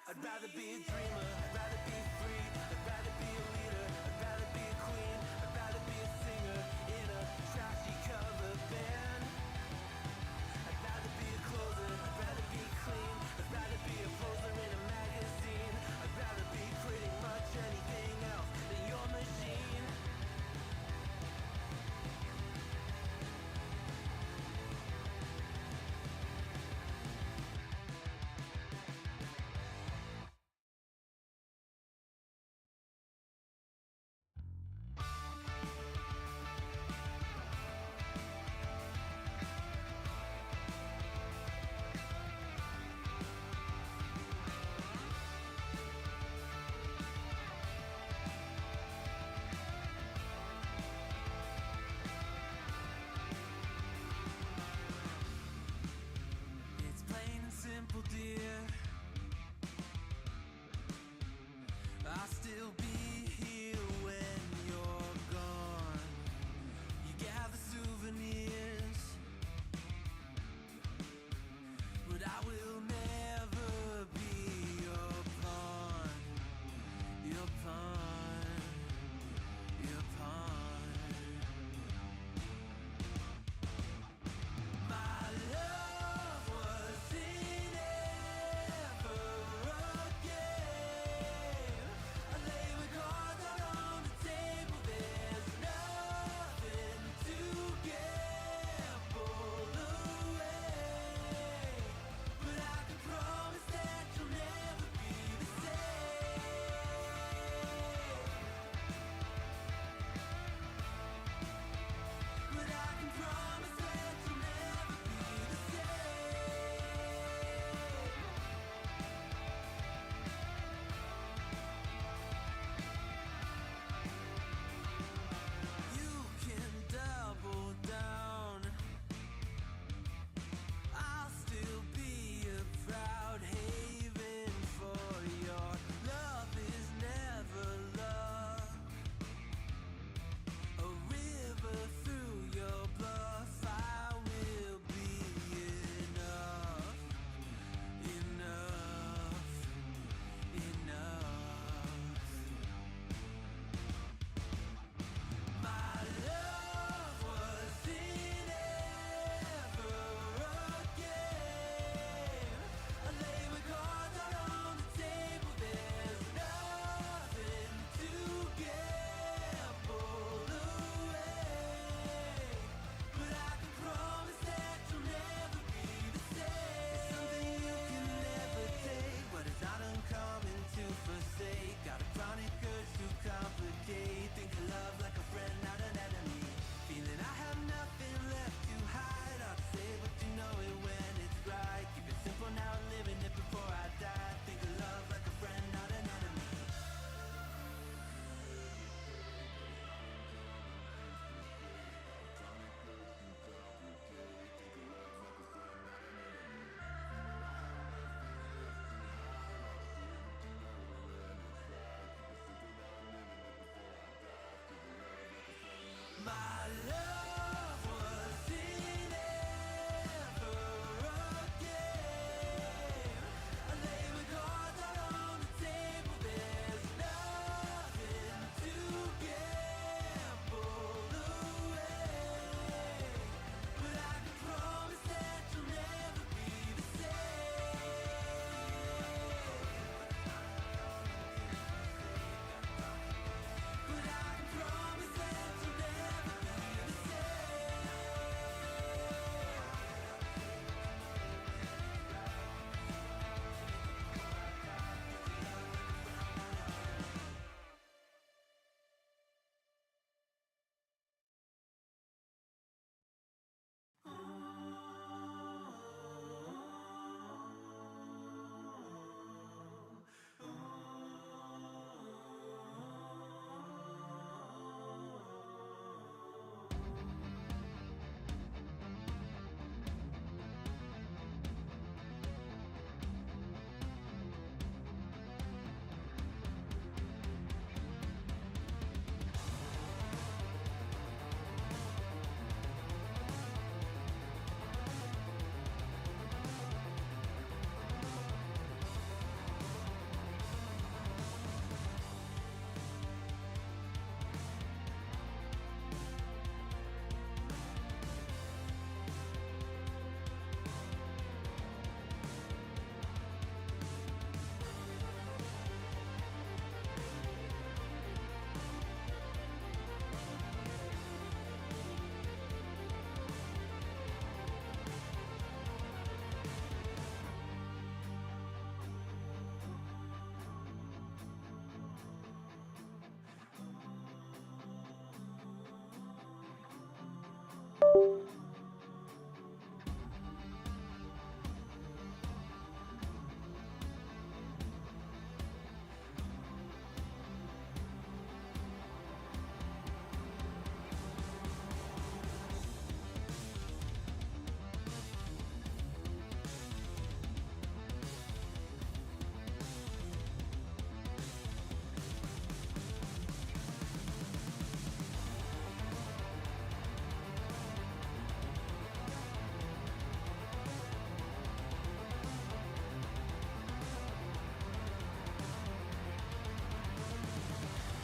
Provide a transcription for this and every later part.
I'd rather be a dreamer, I'd rather be free, I'd rather be a leader, I'd rather be a queen, I'd rather be a singer in a trashy cover band. I'd rather be a closer, I'd rather be clean, I'd rather be a poser in a magazine.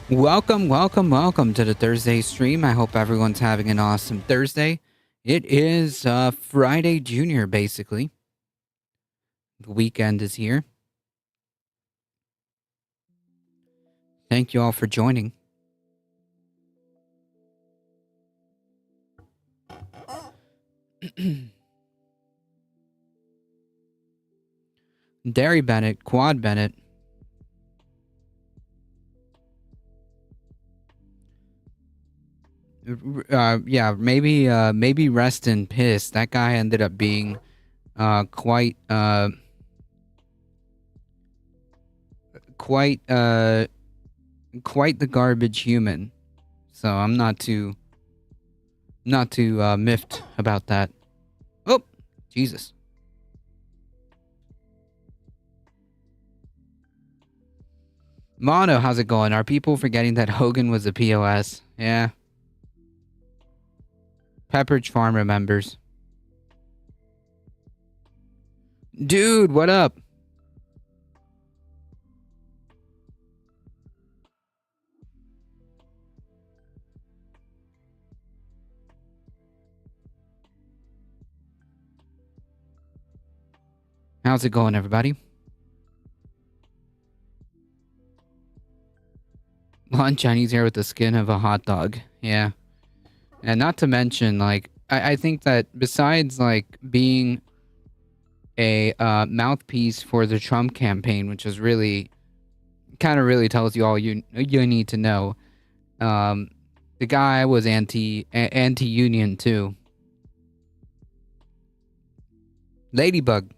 Welcome to the Thursday stream. I hope everyone's having an awesome Thursday. It is Friday Junior, basically. The weekend is here. Thank you all for joining. Derry Bennett, Quad Bennett. Yeah, maybe rest in piss. That guy ended up being quite quite the garbage human. So I'm not too miffed about that. Oh, Jesus. Mono, how's it going? Are people forgetting that Hogan was a POS? Yeah. Pepperidge Farm remembers. Dude, what up? How's it going, everybody? Lon Chinese here with the skin of a hot dog. Yeah. And not to mention, like, I think that besides, like, being a mouthpiece for the Trump campaign, which is really, kind of really tells you all you need to know, the guy was anti-union, too. Ladybug.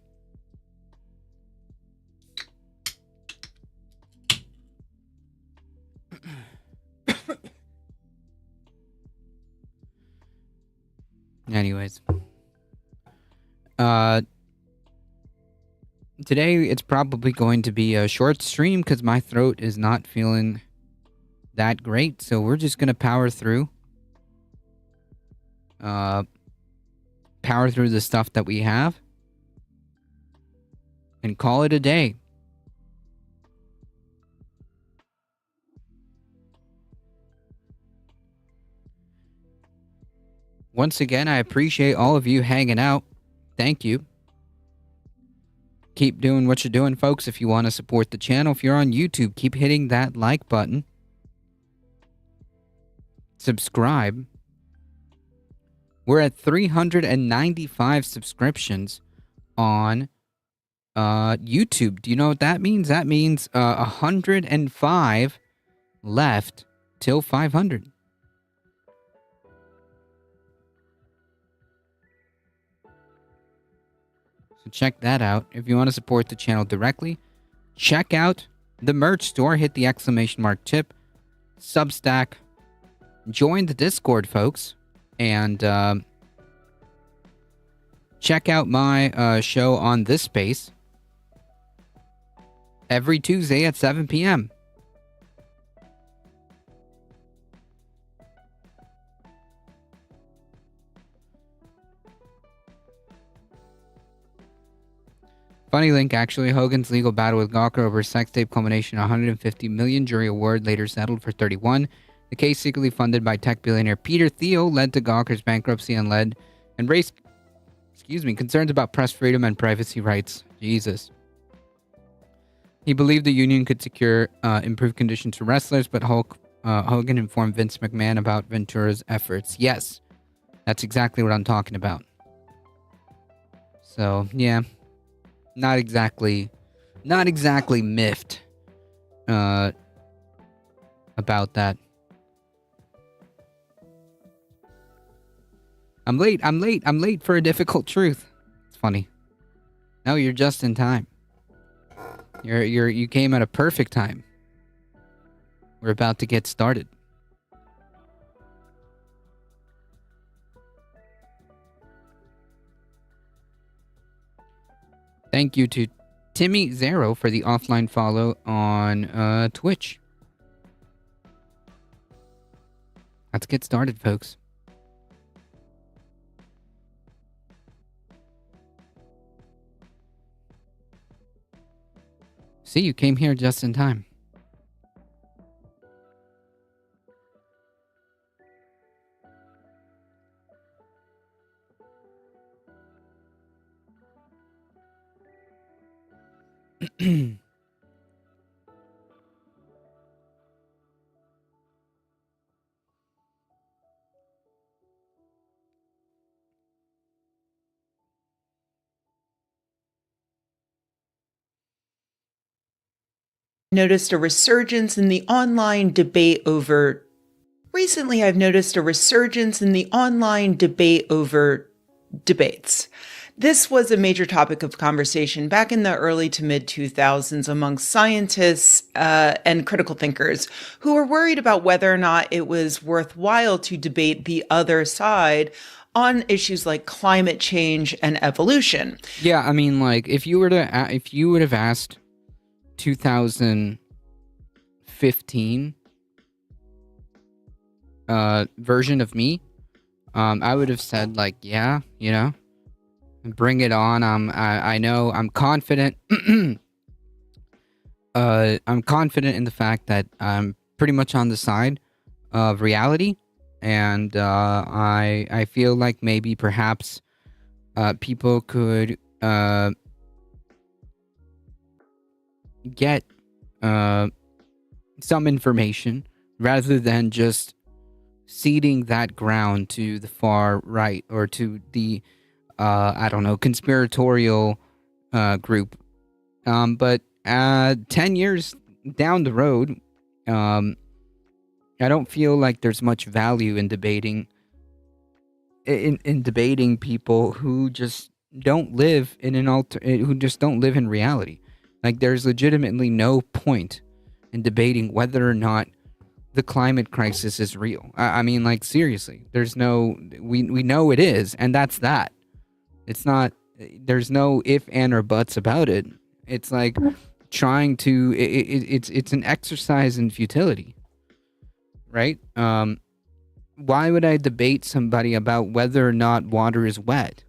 Anyways. Today it's probably going to be a short stream because my throat is not feeling that great, so we're just gonna power through. Power through the stuff that we have. And call it a day. Once again, I appreciate all of you hanging out. Thank you. Keep doing what you're doing, folks. If you want to support the channel, if you're on YouTube, keep hitting that like button. Subscribe. We're at 395 subscriptions on YouTube. Do you know what that means? That means 105 left till 500. So check that out. If you want to support the channel directly, check out the merch store. Hit the exclamation mark tip. Substack. Join the Discord, folks. And check out my show on this space every Tuesday at 7 p.m. Funny link, actually. Hogan's legal battle with Gawker over sex tape culmination, 150 million jury award later settled for 31. The case secretly funded by tech billionaire Peter Thiel led to Gawker's bankruptcy and raised concerns about press freedom and privacy rights. Jesus. He believed the union could secure improved conditions for wrestlers, but Hogan informed Vince McMahon about Ventura's efforts. Yes, that's exactly what I'm talking about. So, yeah. Not exactly miffed about that. I'm late for a difficult truth. It's funny. No, you're just in time. You came at a perfect time. We're about to get started. Thank you to Timmy Zero for the offline follow on Twitch. Let's get started, folks. See, you came here just in time. Noticed a resurgence in the online debate over Recently, I've noticed a resurgence in the online debate over debates. This was a major topic of conversation back in the early to mid 2000s among scientists and critical thinkers who were worried about whether or not it was worthwhile to debate the other side on issues like climate change and evolution. Yeah, I mean, like if you would have asked 2015 version of me, I would have said like, yeah, bring it on. I know I'm confident. I'm confident in the fact that I'm pretty much on the side of reality, and I feel like maybe perhaps people could get some information rather than just ceding that ground to the far right or to the I don't know, conspiratorial group. But 10 years down the road, I don't feel like there's much value in debating in debating people who just don't live in who just don't live in reality. Like there's legitimately no point in debating whether or not the climate crisis is real. I mean, like seriously, there's no we know it is, and that's that. It's not. There's no if, and, or buts about it. It's like trying to. It's an exercise in futility, right? Why would I debate somebody about whether or not water is wet?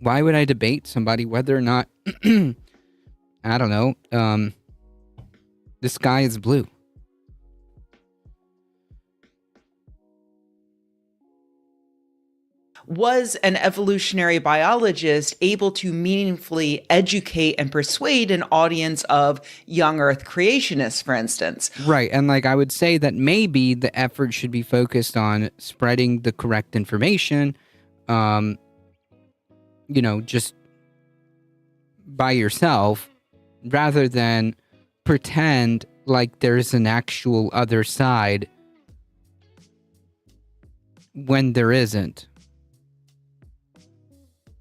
Why would I debate somebody whether or not I don't know, the sky is blue? Was an evolutionary biologist able to meaningfully educate and persuade an audience of young Earth creationists, for instance? Right, and like I would say that maybe the effort should be focused on spreading the correct information, just by yourself, rather than pretend like there's an actual other side when there isn't.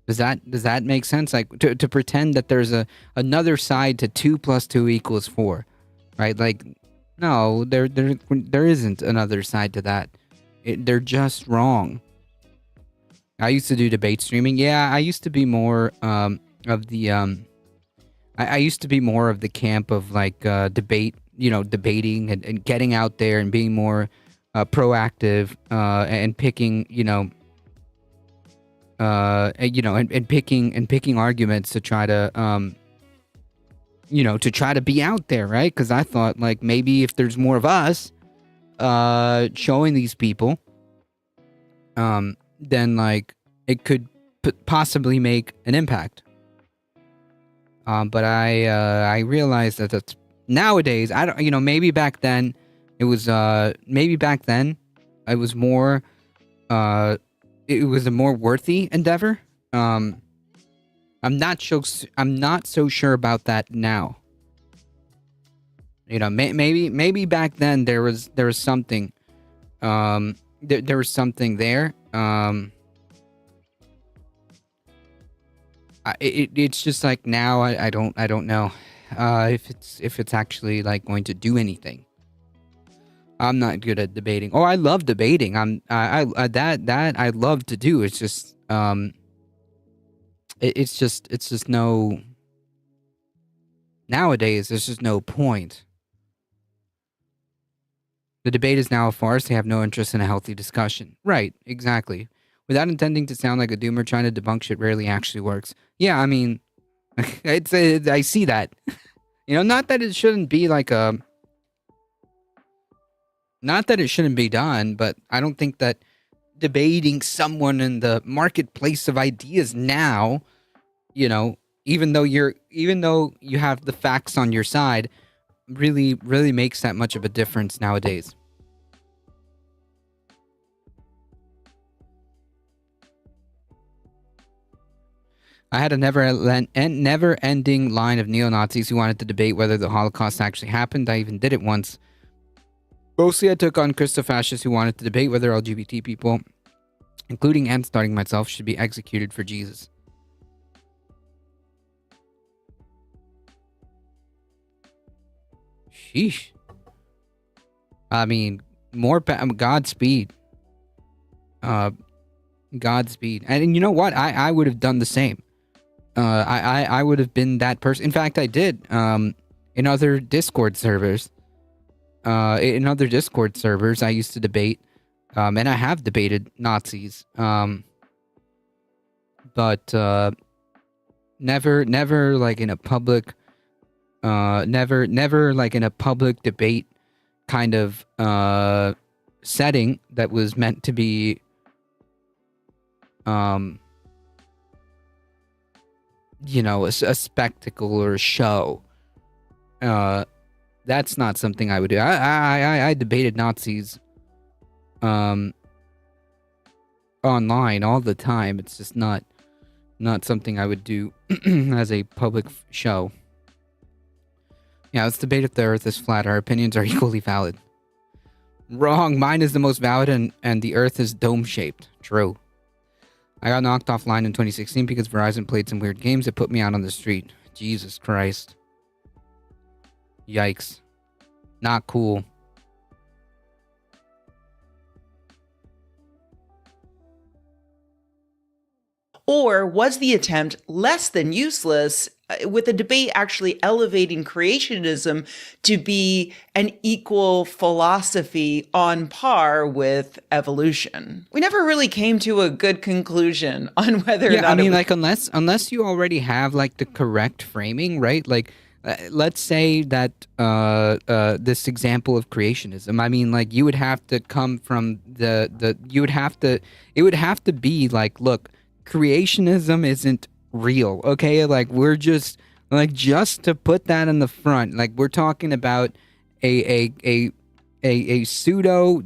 Does that make sense? Like to pretend that there's another side to 2 + 2 = 4, right? Like, no, there isn't another side to that. They're just wrong. I used to do debate streaming. Yeah, I used to be more of the I used to be more of the camp of like debate, debating and getting out there and being more proactive and picking, and picking arguments to try to be out there, right? Because I thought like maybe if there's more of us showing these people, then like it could possibly make an impact. But I realized that that's nowadays, I don't, maybe back then it was more it was a more worthy endeavor. I'm not so sure about that now. Maybe back then there was something there was something there. It's just like now I don't know if it's actually like going to do anything. I'm not good at debating. Oh, I love debating. I love to do. It's just it's just no. Nowadays, there's just no point. The debate is now a farce. They have no interest in a healthy discussion. Right, exactly. Without intending to sound like a doomer, trying to debunk shit rarely actually works. Yeah, I mean, I see that. Not that it shouldn't be like a. Not that it shouldn't be done, but I don't think that debating someone in the marketplace of ideas now, even though you have the facts on your side, really makes that much of a difference nowadays. I had a never-ending line of neo-Nazis who wanted to debate whether the Holocaust actually happened. I even did it once. Mostly I took on Christofascists who wanted to debate whether LGBT people, including and starting myself, should be executed for Jesus. Sheesh. I mean, Godspeed. Godspeed. And you know what? I would have done the same. I would have been that person. In fact, I did. In other Discord servers. I used to debate. And I have debated Nazis. But never like in a public. Never like in a public debate kind of setting that was meant to be a spectacle or a show. That's not something I would do. I debated Nazis online all the time. It's just not something I would do as a public show. Yeah, let's debate if the Earth is flat. Our opinions are equally valid. Wrong. Mine is the most valid, and the Earth is dome-shaped. True. I got knocked offline in 2016 because Verizon played some weird games that put me out on the street. Jesus Christ. Yikes. Not cool. Or was the attempt less than useless, with the debate actually elevating creationism to be an equal philosophy on par with evolution? We never really came to a good conclusion on whether or not. I mean, like, unless you already have like the correct framing, right? Like, let's say that this example of creationism. I mean, like, you would have to come from it would have to be like, look, creationism isn't real, okay? Like, we're just to put that in the front, like, we're talking about a pseudo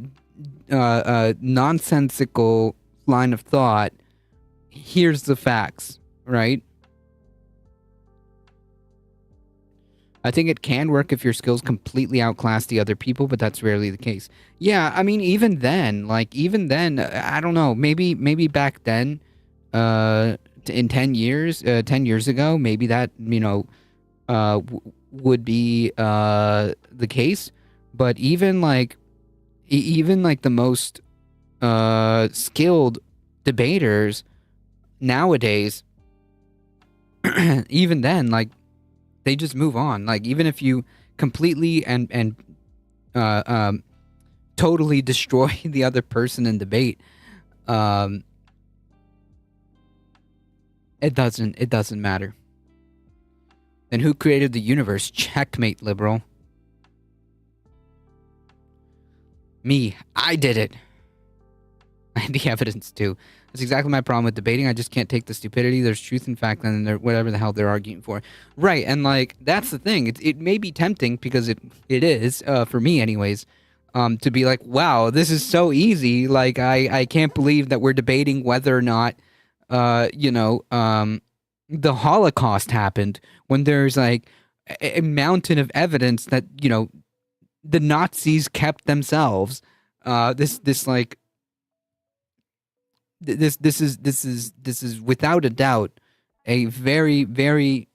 nonsensical line of thought. Here's the facts, right? I think it can work if your skills completely outclass the other people, but that's rarely the case. Yeah, I mean, even then, I don't know, maybe back then, in 10 years ago, maybe that, would be the case. But even like the most skilled debaters nowadays, even then, like, they just move on. Like, even if you completely and totally destroy the other person in debate, it doesn't matter. Then who created the universe? Checkmate, liberal. Me. I did it. I have the evidence too. That's exactly my problem with debating. I just can't take the stupidity. There's truth and fact, and then whatever the hell they're arguing for. Right, and like, that's the thing. It may be tempting, because it is, for me anyways, to be like, wow, this is so easy. Like, I can't believe that we're debating whether or not the Holocaust happened, when there's like a mountain of evidence that, the Nazis kept themselves. This is without a doubt a very, very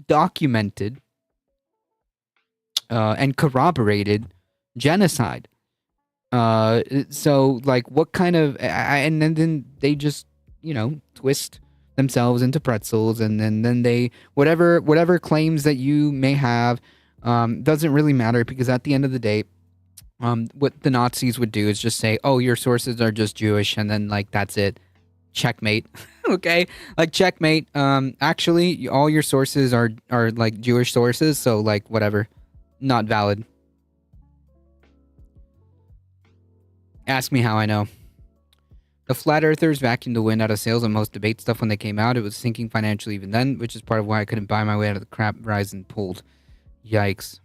documented and corroborated genocide. So like, what kind of and then they just twist themselves into pretzels, and then they whatever claims that you may have doesn't really matter, because at the end of the day, what the Nazis would do is just say, oh, your sources are just Jewish, and then like, that's it. Checkmate. Okay, like, checkmate. Actually, all your sources are like Jewish sources, so like, whatever, not valid. Ask me how I know. The flat earthers vacuumed the wind out of sails on most debate stuff when they came out. It was sinking financially even then, which is part of why I couldn't buy my way out of the crap Verizon pulled. Yikes.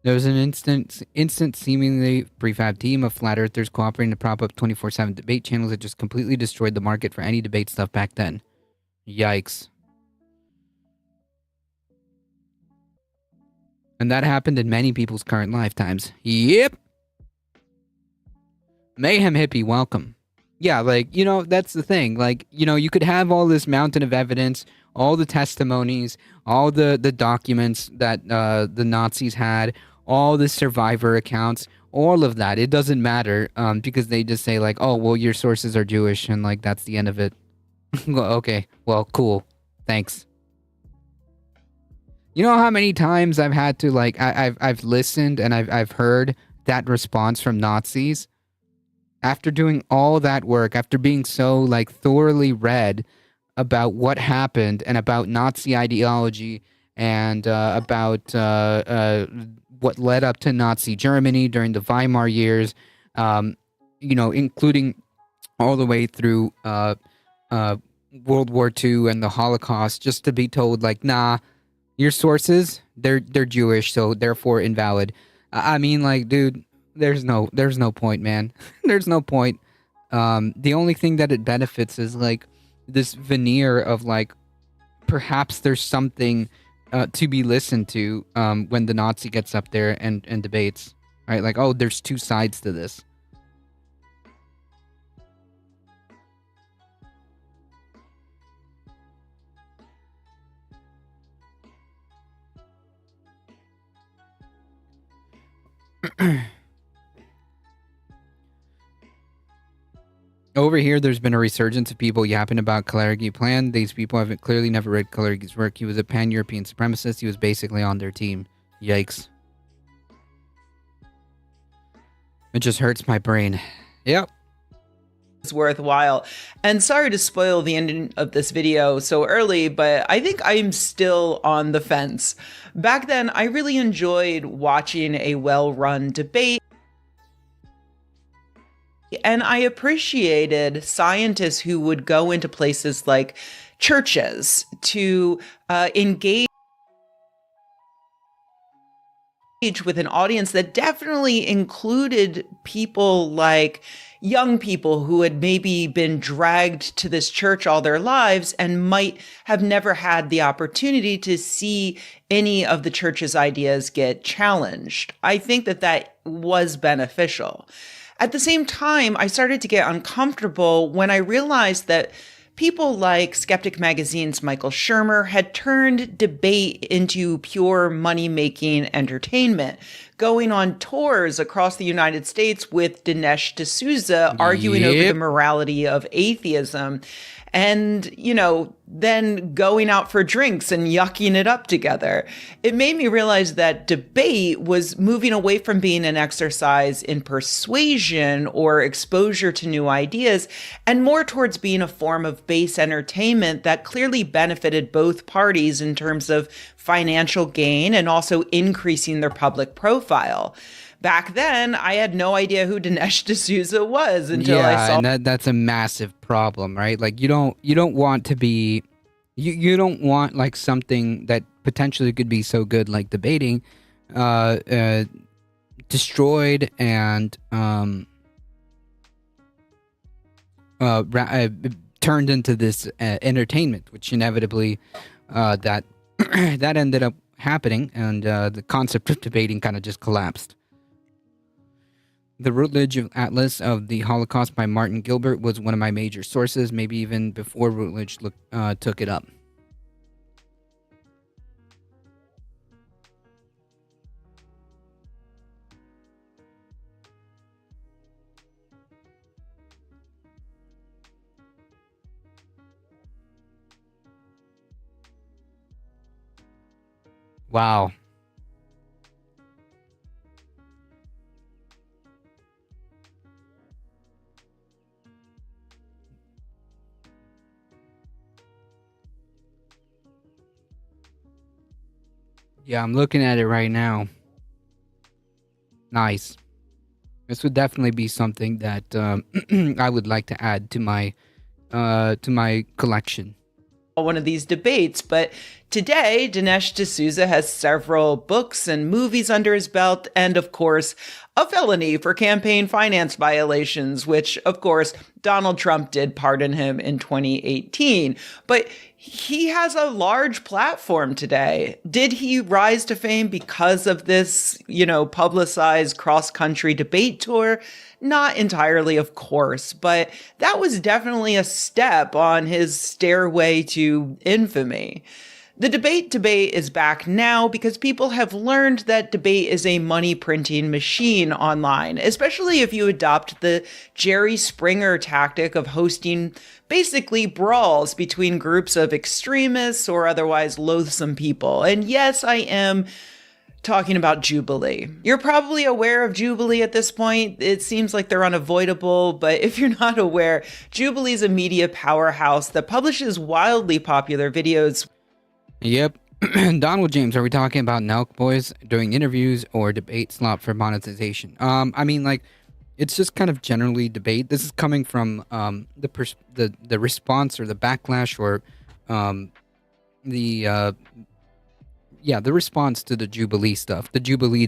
There was an instant seemingly prefab team of flat earthers cooperating to prop up 24/7 debate channels that just completely destroyed the market for any debate stuff back then. Yikes. And that happened in many people's current lifetimes. Yep. Mayhem Hippie, welcome. Yeah, like, you know, that's the thing. Like, you know, you could have all this mountain of evidence, all the testimonies, all the documents that the Nazis had, all the survivor accounts, all of that. It doesn't matter because they just say, like, oh, well, your sources are Jewish, and, like, that's the end of it. Well, okay, well, cool. Thanks. You know how many times I've had to, like, I've listened and I've heard that response from Nazis? After doing all that work, after being so, like, thoroughly read about what happened and about Nazi ideology and about what led up to Nazi Germany during the Weimar years, you know, including all the way through World War II and the Holocaust, just to be told, like, nah, your sources, they're Jewish, so therefore invalid. I mean, like, dude, there's no point, man. There's no point. The only thing that it benefits is, like, this veneer of, like, perhaps there's something to be listened to when the Nazi gets up there and debates, right? Like, oh, there's two sides to this. Over here, there's been a resurgence of people yapping about Kalergi plan. These people haven't clearly never read Kalergi's work. He was a pan-European supremacist. He was basically on their team. Yikes. It just hurts my brain. Yep. It's worthwhile. And sorry to spoil the ending of this video so early, but I think I'm still on the fence. Back then, I really enjoyed watching a well-run debate. And I appreciated scientists who would go into places like churches to engage with an audience that definitely included people like young people who had maybe been dragged to this church all their lives and might have never had the opportunity to see any of the church's ideas get challenged. I think that was beneficial. At the same time, I started to get uncomfortable when I realized that people like Skeptic Magazine's Michael Shermer had turned debate into pure money-making entertainment, going on tours across the United States with Dinesh D'Souza arguing over the morality of atheism. And, you know, then going out for drinks and yucking it up together. It made me realize that debate was moving away from being an exercise in persuasion or exposure to new ideas and more towards being a form of base entertainment that clearly benefited both parties in terms of financial gain and also increasing their public profile. Back then, I had no idea who Dinesh D'Souza was until I saw. And that's a massive problem, right? Like, you don't want to be, you don't want, like, something that potentially could be so good, like debating, destroyed and turned into this entertainment, which inevitably that that ended up happening, and the concept of debating kind of just collapsed. The Routledge Atlas of the Holocaust by Martin Gilbert was one of my major sources, maybe even before Routledge took it up. Wow. Yeah, I'm looking at it right now. Nice. This would definitely be something that I would like to add to my collection. One of these debates, but today Dinesh D'Souza has several books and movies under his belt, and of course, a felony for campaign finance violations, which of course Donald Trump did pardon him in 2018. But he has a large platform today. Did he rise to fame because of this, publicized cross-country debate tour? Not entirely, of course, but that was definitely a step on his stairway to infamy. The debate is back now because people have learned that debate is a money printing machine online, especially if you adopt the Jerry Springer tactic of hosting basically brawls between groups of extremists or otherwise loathsome people. And yes, I am talking about Jubilee. You're probably aware of Jubilee at this point. It seems like they're unavoidable, but if you're not aware, Jubilee's a media powerhouse that publishes wildly popular videos. Yep. Donald James, are we talking about Nelk Boys doing interviews or debate slop for monetization? It's just kind of generally debate. This is coming from the response or the backlash or the response to the Jubilee stuff, the Jubilee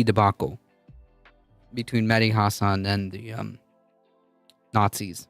debacle between Mehdi Hassan and the Nazis.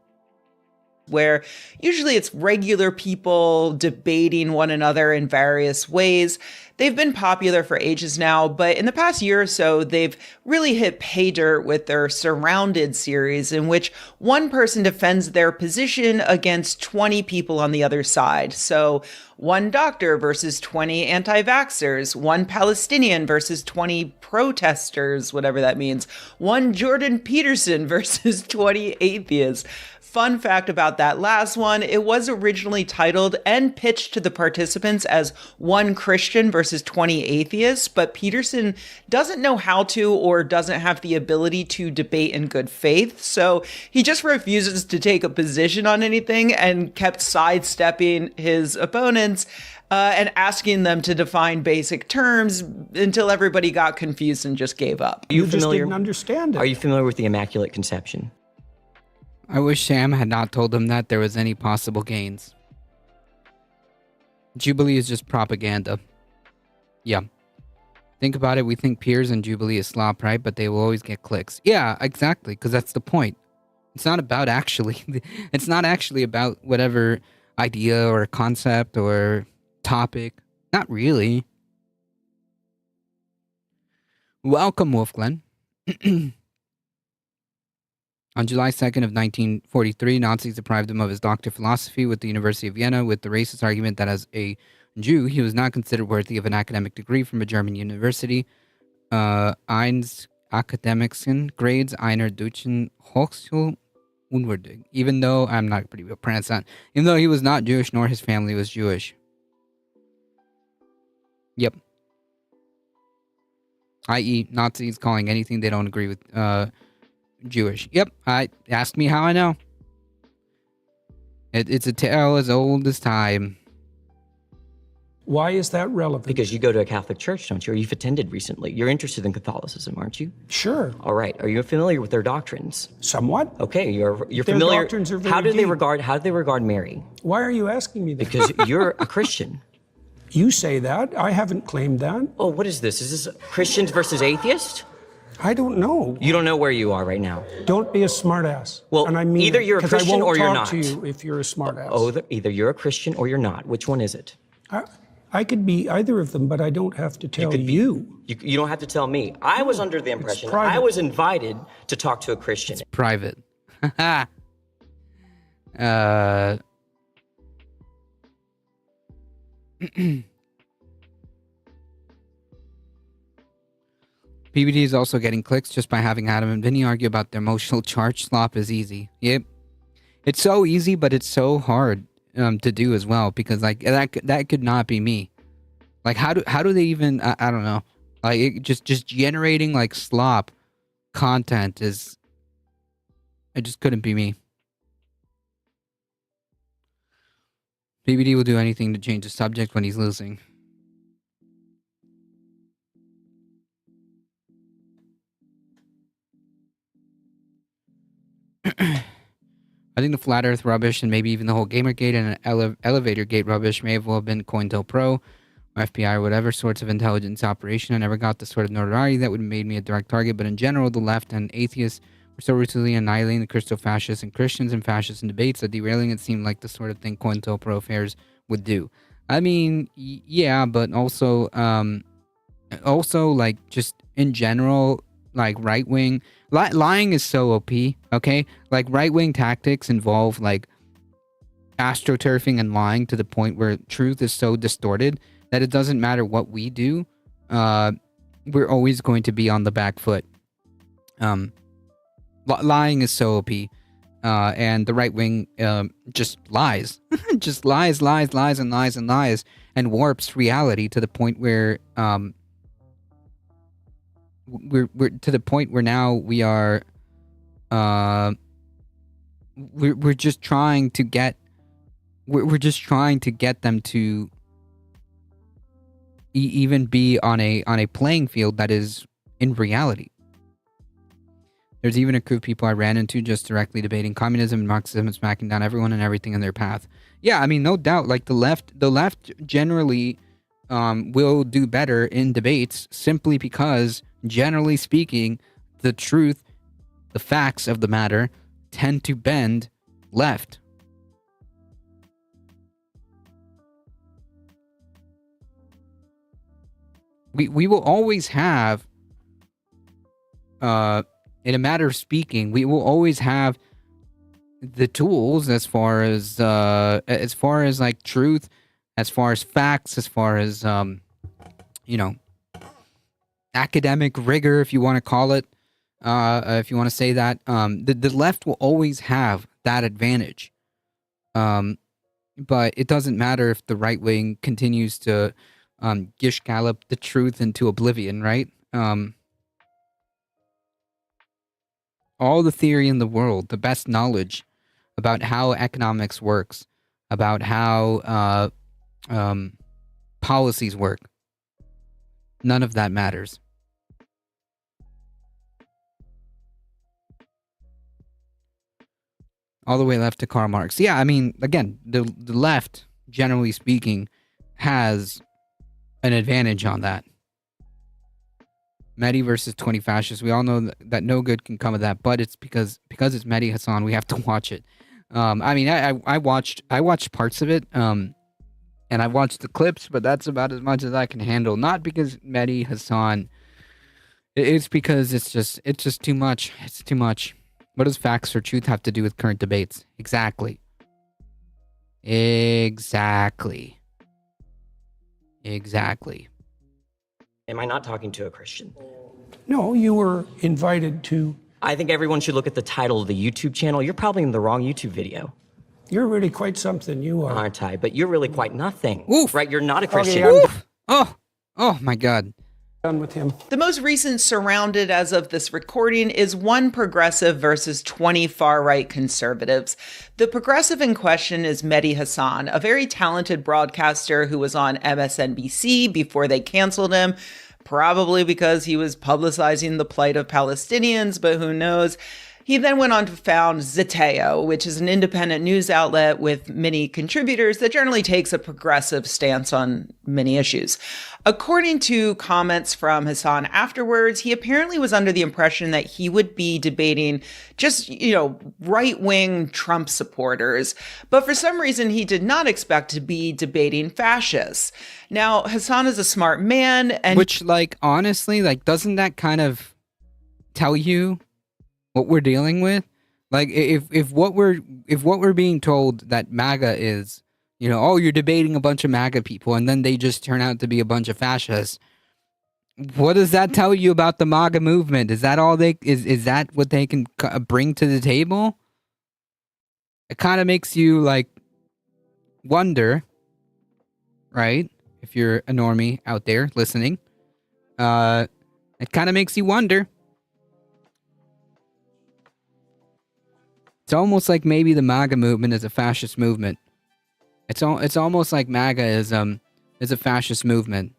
Where usually it's regular people debating one another in various ways. They've been popular for ages now, but in the past year or so, they've really hit pay dirt with their Surrounded series, in which one person defends their position against 20 people on the other side. So one doctor versus 20 anti-vaxxers, one Palestinian versus 20 protesters, whatever that means, one Jordan Peterson versus 20 atheists. Fun fact about that last one, it was originally titled and pitched to the participants as one Christian versus 20 atheists, but Peterson doesn't know how to or doesn't have the ability to debate in good faith, so he just refuses to take a position on anything and kept sidestepping his opponents and asking them to define basic terms until everybody got confused and just gave up. You just didn't understand it. Are you familiar with the Immaculate Conception? I wish Sam had not told him that there was any possible gains. Jubilee is just propaganda. Yeah. Think about it, we think Piers and Jubilee is slop, right? But they will always get clicks. Yeah, exactly, because that's the point. It's not about it's not actually about whatever idea or concept or topic. Not really. Welcome, Wolfglen. On July 2nd of 1943, Nazis deprived him of his doctor of philosophy with the University of Vienna with the racist argument that as a Jew, he was not considered worthy of an academic degree from a German university. Eins Akademischen Grades einer deutschen Hochschule unwürdig. Even though, I'm not pretty well pronounce that, even though he was not Jewish nor his family was Jewish. Yep. I.e., Nazis calling anything they don't agree with, Jewish. Yep, ask me how I know. It's a tale as old as time. Why is that relevant? Because you go to a Catholic church, don't you? Or you've attended recently. You're interested in Catholicism, aren't you? Sure. All right. Are you familiar with their doctrines? Somewhat. Okay, you're Their familiar. doctrines are very how do they deep. regard Mary? Why are you asking me that? Because you're a Christian. You say that. I haven't claimed that. Oh, what is this? Is this Christians versus atheists? I don't know. You don't know where you are right now. Don't be a smartass. Well, and I mean either it, you're a 'cause I Christian won't or you're talk to not. you if you're a smartass. Oh, either you're a Christian or you're not. Which one is it? I could be either of them, but I don't have to tell you. You don't have to tell me. I was under the impression private. I was invited to talk to a Christian. Private. PBD is also getting clicks just by having Adam and Vinny argue about their emotional charge. Slop is easy. Yep. It's so easy, but it's so hard to do as well, because like that could not be me. Like how do they even I don't know. Like it just generating like slop content it just couldn't be me. PBD will do anything to change the subject when he's losing. I think the flat Earth rubbish and maybe even the whole Gamergate and Elevator Gate rubbish may have well been COINTELPRO or FBI or whatever sorts of intelligence operation. I never got the sort of notoriety that would have made me a direct target, but in general, the left and atheists were so ruthlessly annihilating the Christo-fascists and Christians and fascists in debates that derailing it seemed like the sort of thing COINTELPRO affairs would do. I mean, yeah, but also, like, just in general, like, right-wing... lying is so OP, okay? Like, right-wing tactics involve, like, astroturfing and lying to the point where truth is so distorted that it doesn't matter what we do. We're always going to be on the back foot. Lying is so OP. And the right-wing just lies. Just lies, and warps reality to the point where... we're to the point where now we are we're just trying to get them to even be on a playing field that is in reality. There's even a crew of people I ran into just directly debating communism and Marxism and smacking down everyone and everything in their path. Yeah, I mean, no doubt, like the left generally will do better in debates simply because, generally speaking, the truth, the facts of the matter tend to bend left. We will always have, in a matter of speaking, we will always have the tools as far as like truth, as far as facts, as far as academic rigor, if you want to call it, if you want to say that, the left will always have that advantage. But it doesn't matter if the right wing continues to gish gallop the truth into oblivion, right? All the theory in the world, the best knowledge about how economics works, about how policies work, none of that matters. All the way left to Karl Marx. Yeah, I mean, again, the left, generally speaking, has an advantage on that. Mehdi versus 20 fascists. We all know that no good can come of that, but it's because it's Mehdi Hasan, we have to watch it. I mean, I watched parts of it, and I watched the clips, but that's about as much as I can handle. Not because Mehdi Hasan, it's because it's just too much. It's too much. What does facts or truth have to do with current debates? Exactly. Am I not talking to a Christian? No, you were invited to. I think everyone should look at the title of the YouTube channel. You're probably in the wrong YouTube video. You're really quite something, you are. Aren't I? But you're really quite nothing. Oof. Right? You're not a Christian. Okay, Oh my God. done with him. The most recent surrounded as of this recording is one progressive versus 20 far-right conservatives. The progressive in question is Mehdi Hasan, a very talented broadcaster who was on MSNBC before they canceled him, probably because he was publicizing the plight of Palestinians, but who knows. He then went on to found Zeteo, which is an independent news outlet with many contributors that generally takes a progressive stance on many issues. According to comments from Hasan afterwards, he apparently was under the impression that he would be debating just, right-wing Trump supporters. But for some reason, he did not expect to be debating fascists. Now, Hasan is a smart man, and Which, honestly, doesn't that kind of tell you what we're dealing with? If what we're being told that MAGA is, you're debating a bunch of MAGA people and then they just turn out to be a bunch of fascists, what does that tell you about the MAGA movement? Is that all is that what they can bring to the table? It kind of makes you wonder, right? If you're a normie out there listening, it kind of makes you wonder. It's almost like maybe the MAGA movement is a fascist movement. It's almost like MAGA is a fascist movement.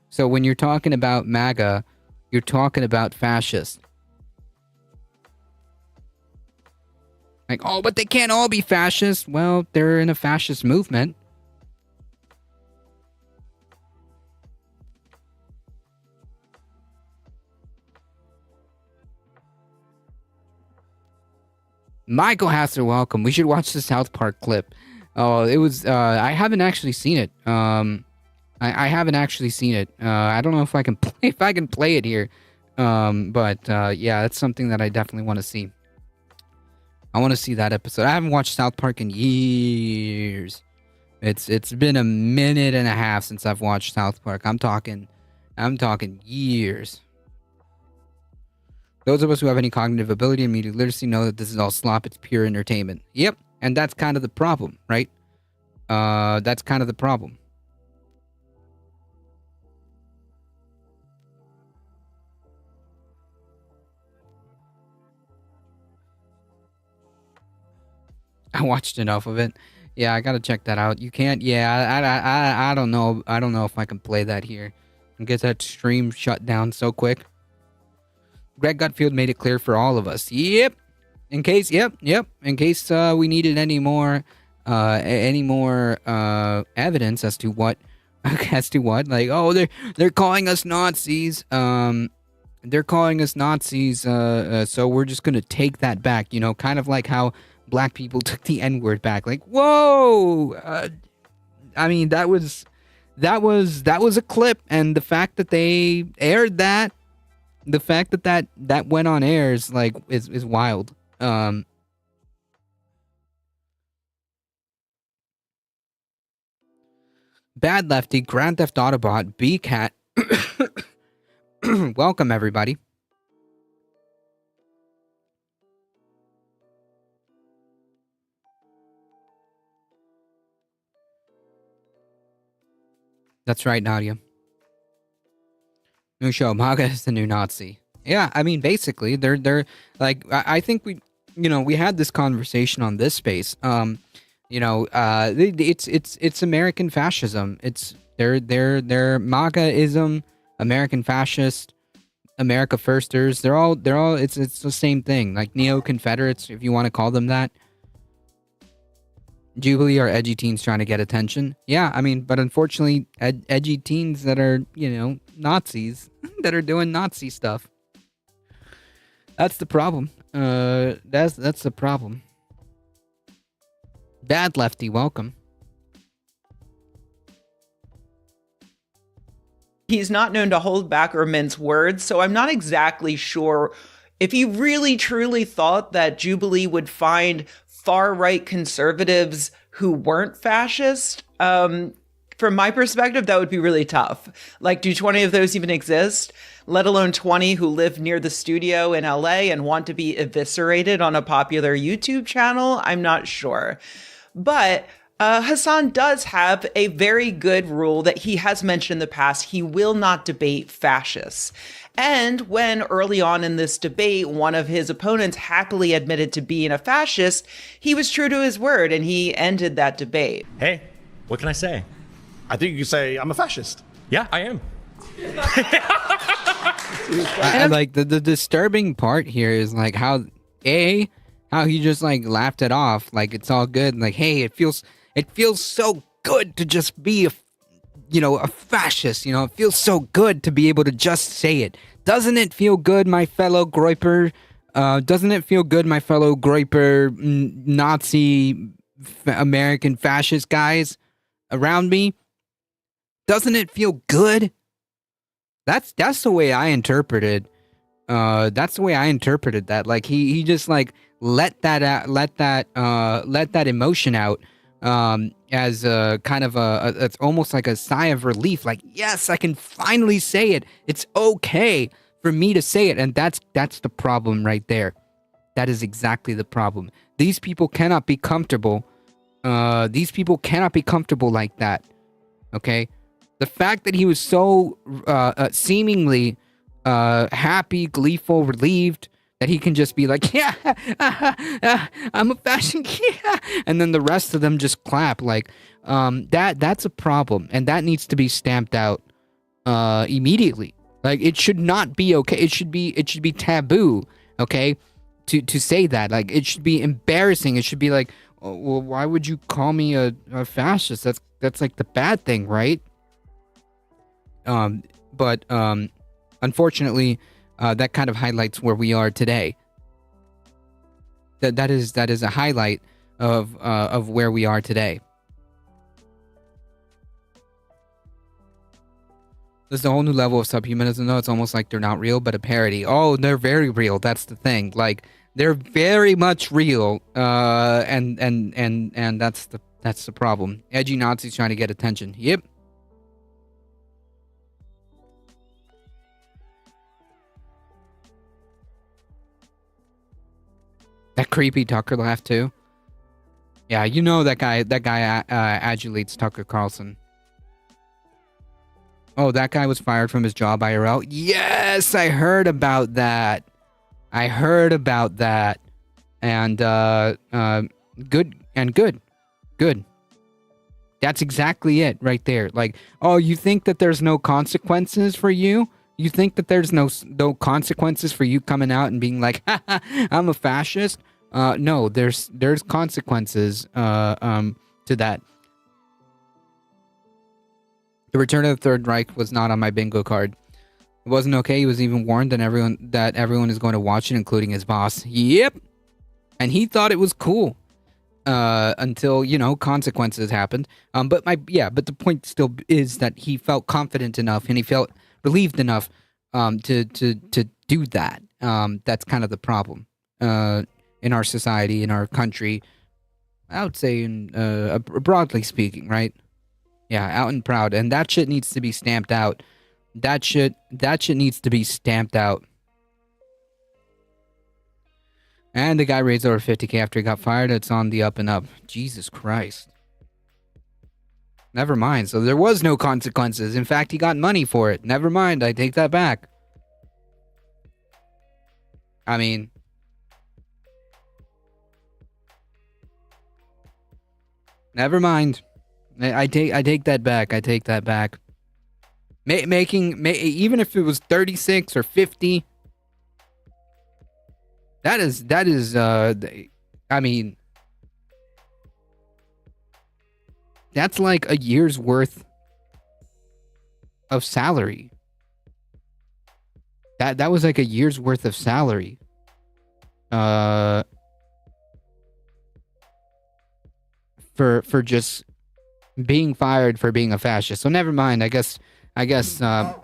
So when you're talking about MAGA, you're talking about fascist. Like, oh, but they can't all be fascist. Well, they're in a fascist movement. Michael Hasser, welcome. We should watch the South Park clip. Oh, it was, I haven't actually seen it. I haven't actually seen it. I don't know if I can play it here. But yeah, that's something that I definitely want to see. I want to see that episode. I haven't watched South Park in years. It's been a minute and a half since I've watched South Park. I'm talking years. Those of us who have any cognitive ability and media literacy know that this is all slop. It's pure entertainment. Yep, and that's kind of the problem, right? That's kind of the problem. I watched enough of it. Yeah, I gotta check that out. You can't. Yeah, I don't know. I don't know if I can play that here and get that stream shut down so quick. Greg Gutfield made it clear for all of us. Yep. In case. Yep. In case we needed any more evidence as to what, like, oh, they're calling us Nazis. They're calling us Nazis. So we're just gonna take that back. You know, kind of like how black people took the N-word back. Like, whoa! I mean, that was a clip, and the fact that they aired that, the fact that went on air is like is wild. Bad Lefty, Grand Theft Autobot, B-Cat. Welcome everybody. That's right, Nadia. New show, MAGA is the new Nazi. Yeah, I mean, basically, they're like, I think we had this conversation on this space. It's American fascism. It's they're MAGAism, American fascist, America firsters. They're all it's the same thing. Like neo-Confederates, if you want to call them that. Jubilee are edgy teens trying to get attention. Yeah, I mean, but unfortunately, edgy teens that are, Nazis, that are doing Nazi stuff. That's the problem. That's the problem. Bad Lefty, welcome. He's not known to hold back or mince words, so I'm not exactly sure if he really truly thought that Jubilee would find far-right conservatives who weren't fascist. From my perspective, that would be really tough. Like, do 20 of those even exist? Let alone 20 who live near the studio in LA and want to be eviscerated on a popular YouTube channel? I'm not sure. But Hassan does have a very good rule that he has mentioned in the past. He will not debate fascists. And when early on in this debate, one of his opponents happily admitted to being a fascist, he was true to his word and he ended that debate. Hey, what can I say? I think you can say, I'm a fascist. Yeah, I am. I like the disturbing part here is like how he just like laughed it off. Like, it's all good. Like, hey, it feels so good to just be a fascist. It feels so good to be able to just say it. Doesn't it feel good, my fellow Groyper? Doesn't it feel good, my fellow Groyper Nazi American fascist guys around me? Doesn't it feel good? That's the way I interpreted. That's the way I interpreted that. Like he just like let that out, let that emotion out. As a kind of it's almost like a sigh of relief. Like, yes, I can finally say it. It's okay for me to say it. And that's the problem right there. That is exactly the problem. These people cannot be comfortable. These people cannot be comfortable like that. Okay? The fact that he was so seemingly happy, gleeful, relieved, that he can just be like, yeah, I'm a fascist, yeah, and then the rest of them just clap. Like, that's a problem, and that needs to be stamped out immediately. Like, it should not be okay. It should be taboo, okay, to say that. Like, it should be embarrassing. It should be like, oh, well, why would you call me a fascist? That's like the bad thing, right? But unfortunately, that kind of highlights where we are today. That is a highlight of where we are today. There's a whole new level of subhumanism, though. It's almost like they're not real, but a parody. Oh, they're very real. That's the thing. Like, they're very much real. And that's the problem. Edgy Nazis trying to get attention. Yep. That creepy Tucker laugh too. Yeah, you know that guy adulates Tucker Carlson. Oh, that guy was fired from his job IRL? Yes, I heard about that. And good. That's exactly it right there. Like, oh, you think that there's no consequences for you? You think that there's no consequences for you coming out and being like, ha, I'm a fascist? No, there's consequences to that. The Return of the Third Reich was not on my bingo card. It wasn't okay. He was even warned that everyone is going to watch it, including his boss. Yep. And he thought it was cool. Until, consequences happened. But the point still is that he felt confident enough and he felt relieved enough to do that. That's kind of the problem in our society, in our country. I would say, broadly speaking, right? Yeah, out and proud, and that shit needs to be stamped out. That shit needs to be stamped out. And the guy raised over 50K after he got fired. It's on the up and up. Jesus Christ. Never mind. So there was no consequences. In fact, he got money for it. Never mind. I take that back. I mean, never mind. I take that back. I take that back. Even if it was 36 or 50, that is I mean, that's like a year's worth of salary. That was like a year's worth of salary. For just being fired for being a fascist. So never mind. I guess I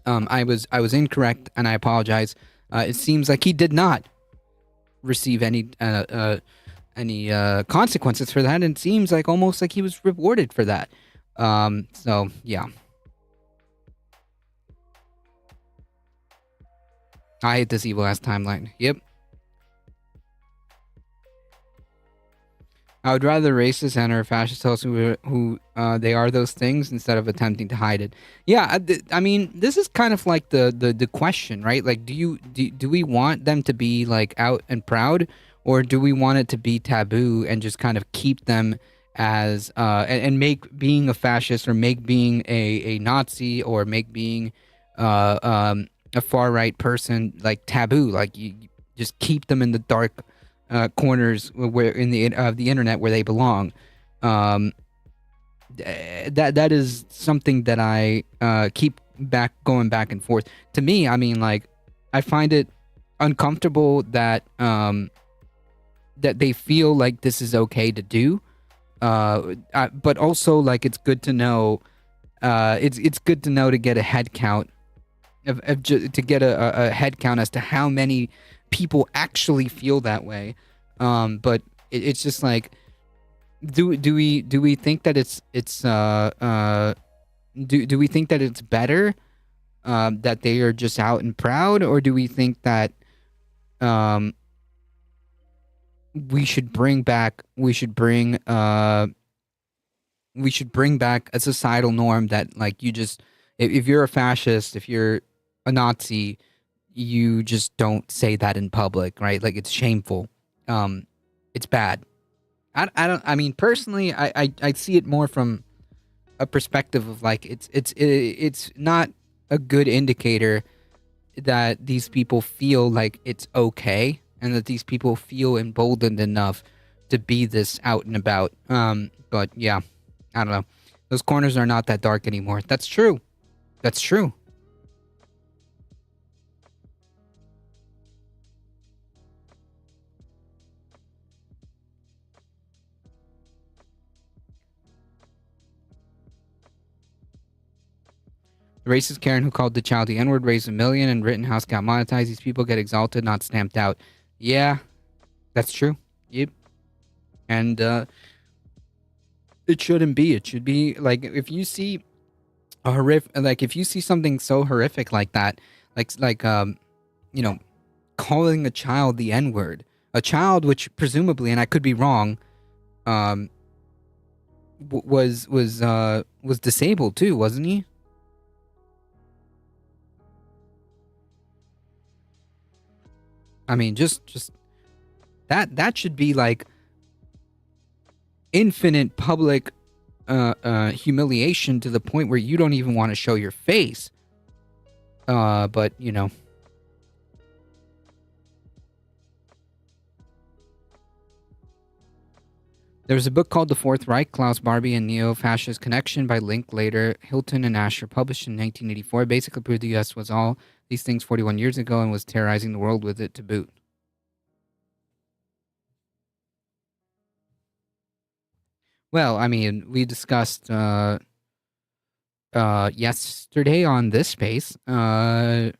was incorrect and I apologize. It seems like he did not receive any consequences for that, and it seems like almost like he was rewarded for that. So yeah. I hate this evil ass timeline. Yep. I would rather racists and/or fascists tell us who they are those things instead of attempting to hide it. Yeah, I mean, this is kind of like the question, right? Like, do we want them to be like out and proud, or do we want it to be taboo and just kind of keep them as and make being a fascist or make being a Nazi or make being a far right person like taboo? Like you just keep them in the dark corners where in the internet where they belong. That is something that I keep going back and forth. To me, I mean, like, I find it uncomfortable that that they feel like this is okay to do. But also, like, it's good to know. It's good to know to get a head count to get a head count as to how many people actually feel that way. But it's just like, do we think that it's do we think that it's better that they are just out and proud, or do we think that we should bring back a societal norm that, like, you just, if you're a fascist, if you're a Nazi, you just don't say that in public, right? Like, it's shameful. It's bad. I mean, personally, I see it more from a perspective of, like, it's not a good indicator that these people feel like it's okay and that these people feel emboldened enough to be this out and about. But yeah, I don't know. Those corners are not that dark anymore. That's true. That's true. The racist Karen who called the child the N-word raised $1 million and Rittenhouse got monetized. These people get exalted, not stamped out. Yeah, that's true. Yep. And it shouldn't be. It should be like if you see a if you see something so horrific like that, you know, calling a child the N-word, a child which presumably, and I could be wrong, was disabled too, wasn't he? I mean, just that should be like infinite public humiliation to the point where you don't even want to show your face. But you know. There was a book called The Fourth Reich, Klaus Barbie and Neo-Fascist Connection by Linklater, Hilton, and Asher, published in 1984. Basically proved the U.S. was all these things 41 years ago and was terrorizing the world with it to boot. Well, I mean, we discussed yesterday on this space, you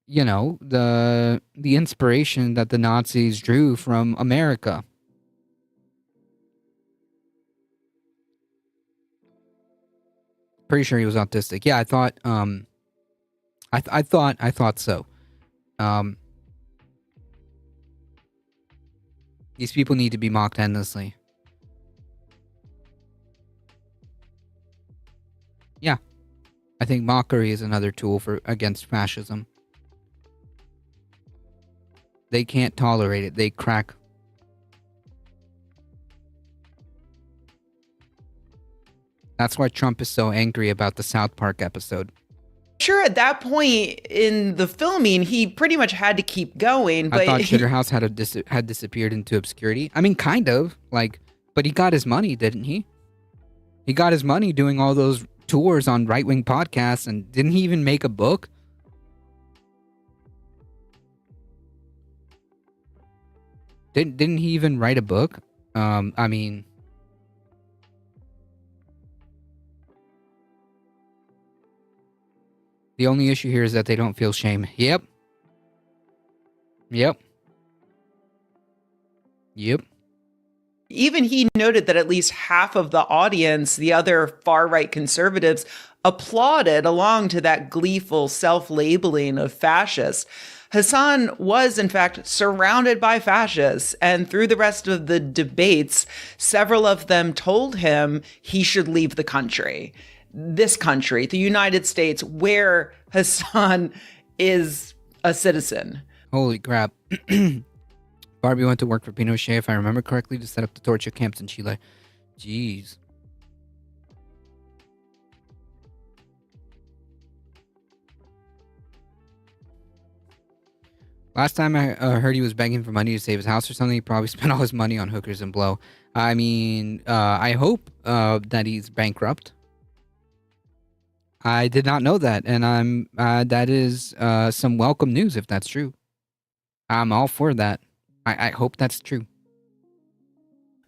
know, the inspiration that the Nazis drew from America. Pretty sure he was autistic. Yeah, I thought I thought so. These people need to be mocked endlessly. Yeah. I think mockery is another tool against fascism. They can't tolerate it. They crack. That's why Trump is so angry about the South Park episode. Sure, at that point in the filming, he pretty much had to keep going. But I thought Shitterhouse had disappeared into obscurity. I mean, kind of. But he got his money, didn't he? He got his money doing all those tours on right-wing podcasts, and didn't he even make a book? Didn't he even write a book? I mean... The only issue here is that they don't feel shame. Yep. Even he noted that at least half of the audience, the other far-right conservatives, applauded along to that gleeful self-labeling of fascist. Hassan was, in fact, surrounded by fascists, and through the rest of the debates, several of them told him he should leave the country. This country, the United States, where Hassan is a citizen. Holy crap. Barbie went to work for Pinochet, if I remember correctly, to set up the torture camps in Chile. Jeez. Last time I heard he was begging for money to save his house or something. He probably spent all his money on hookers and blow. I mean, I hope that he's bankrupt. I did not know that, and that is some welcome news if that's true. I'm all for that. I hope that's true.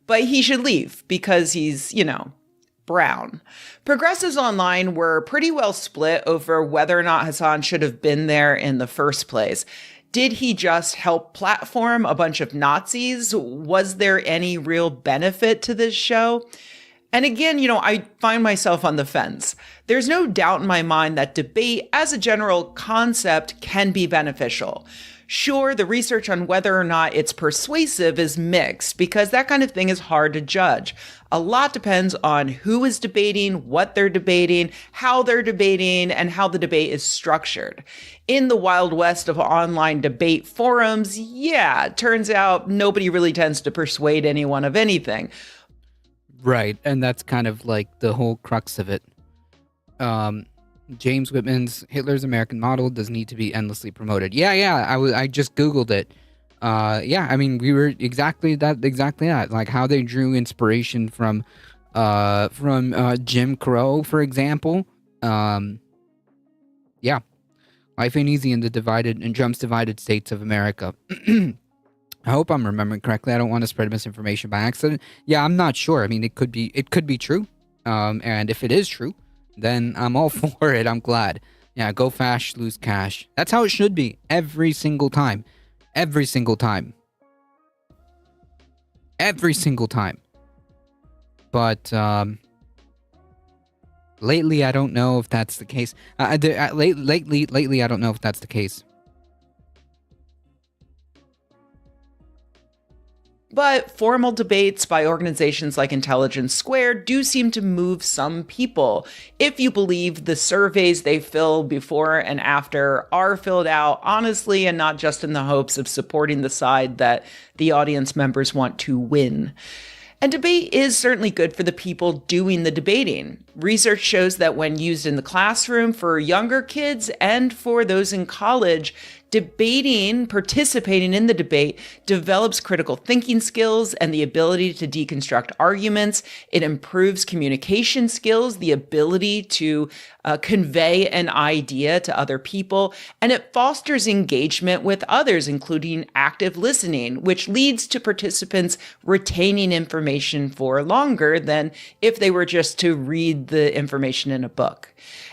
But he should leave because he's, brown. Progressives online were pretty well split over whether or not Hassan should have been there in the first place. Did he just help platform a bunch of Nazis? Was there any real benefit to this show? And again, I find myself on the fence. There's no doubt in my mind that debate as a general concept can be beneficial. Sure, the research on whether or not it's persuasive is mixed because that kind of thing is hard to judge. A lot depends on who is debating, what they're debating, how they're debating, and how the debate is structured. In the Wild West of online debate forums, it turns out nobody really tends to persuade anyone of anything. Right, and that's kind of like the whole crux of it. James Whitman's Hitler's American Model does need to be endlessly promoted. Yeah, I just Googled it. yeah, I mean, we were exactly that. Like how they drew inspiration from Jim Crow, for example. Yeah, life ain't easy in Trump's divided states of America. I hope I'm remembering correctly. I don't want to spread misinformation by accident. Yeah, I'm not sure. I mean, it could be true. And if it is true, then I'm all for it. I'm glad. Yeah, go fast, lose cash. That's how it should be every single time. Every single time. Every single time. But lately, I don't know if that's the case. Lately, I don't know if that's the case. But formal debates by organizations like Intelligence Squared do seem to move some people. If you believe the surveys they fill before and after are filled out honestly and not just in the hopes of supporting the side that the audience members want to win. And debate is certainly good for the people doing the debating. Research shows that when used in the classroom for younger kids and for those in college, participating in the debate, develops critical thinking skills and the ability to deconstruct arguments. It improves communication skills, the ability to convey an idea to other people, and it fosters engagement with others, including active listening, which leads to participants retaining information for longer than if they were just to read the information in a book.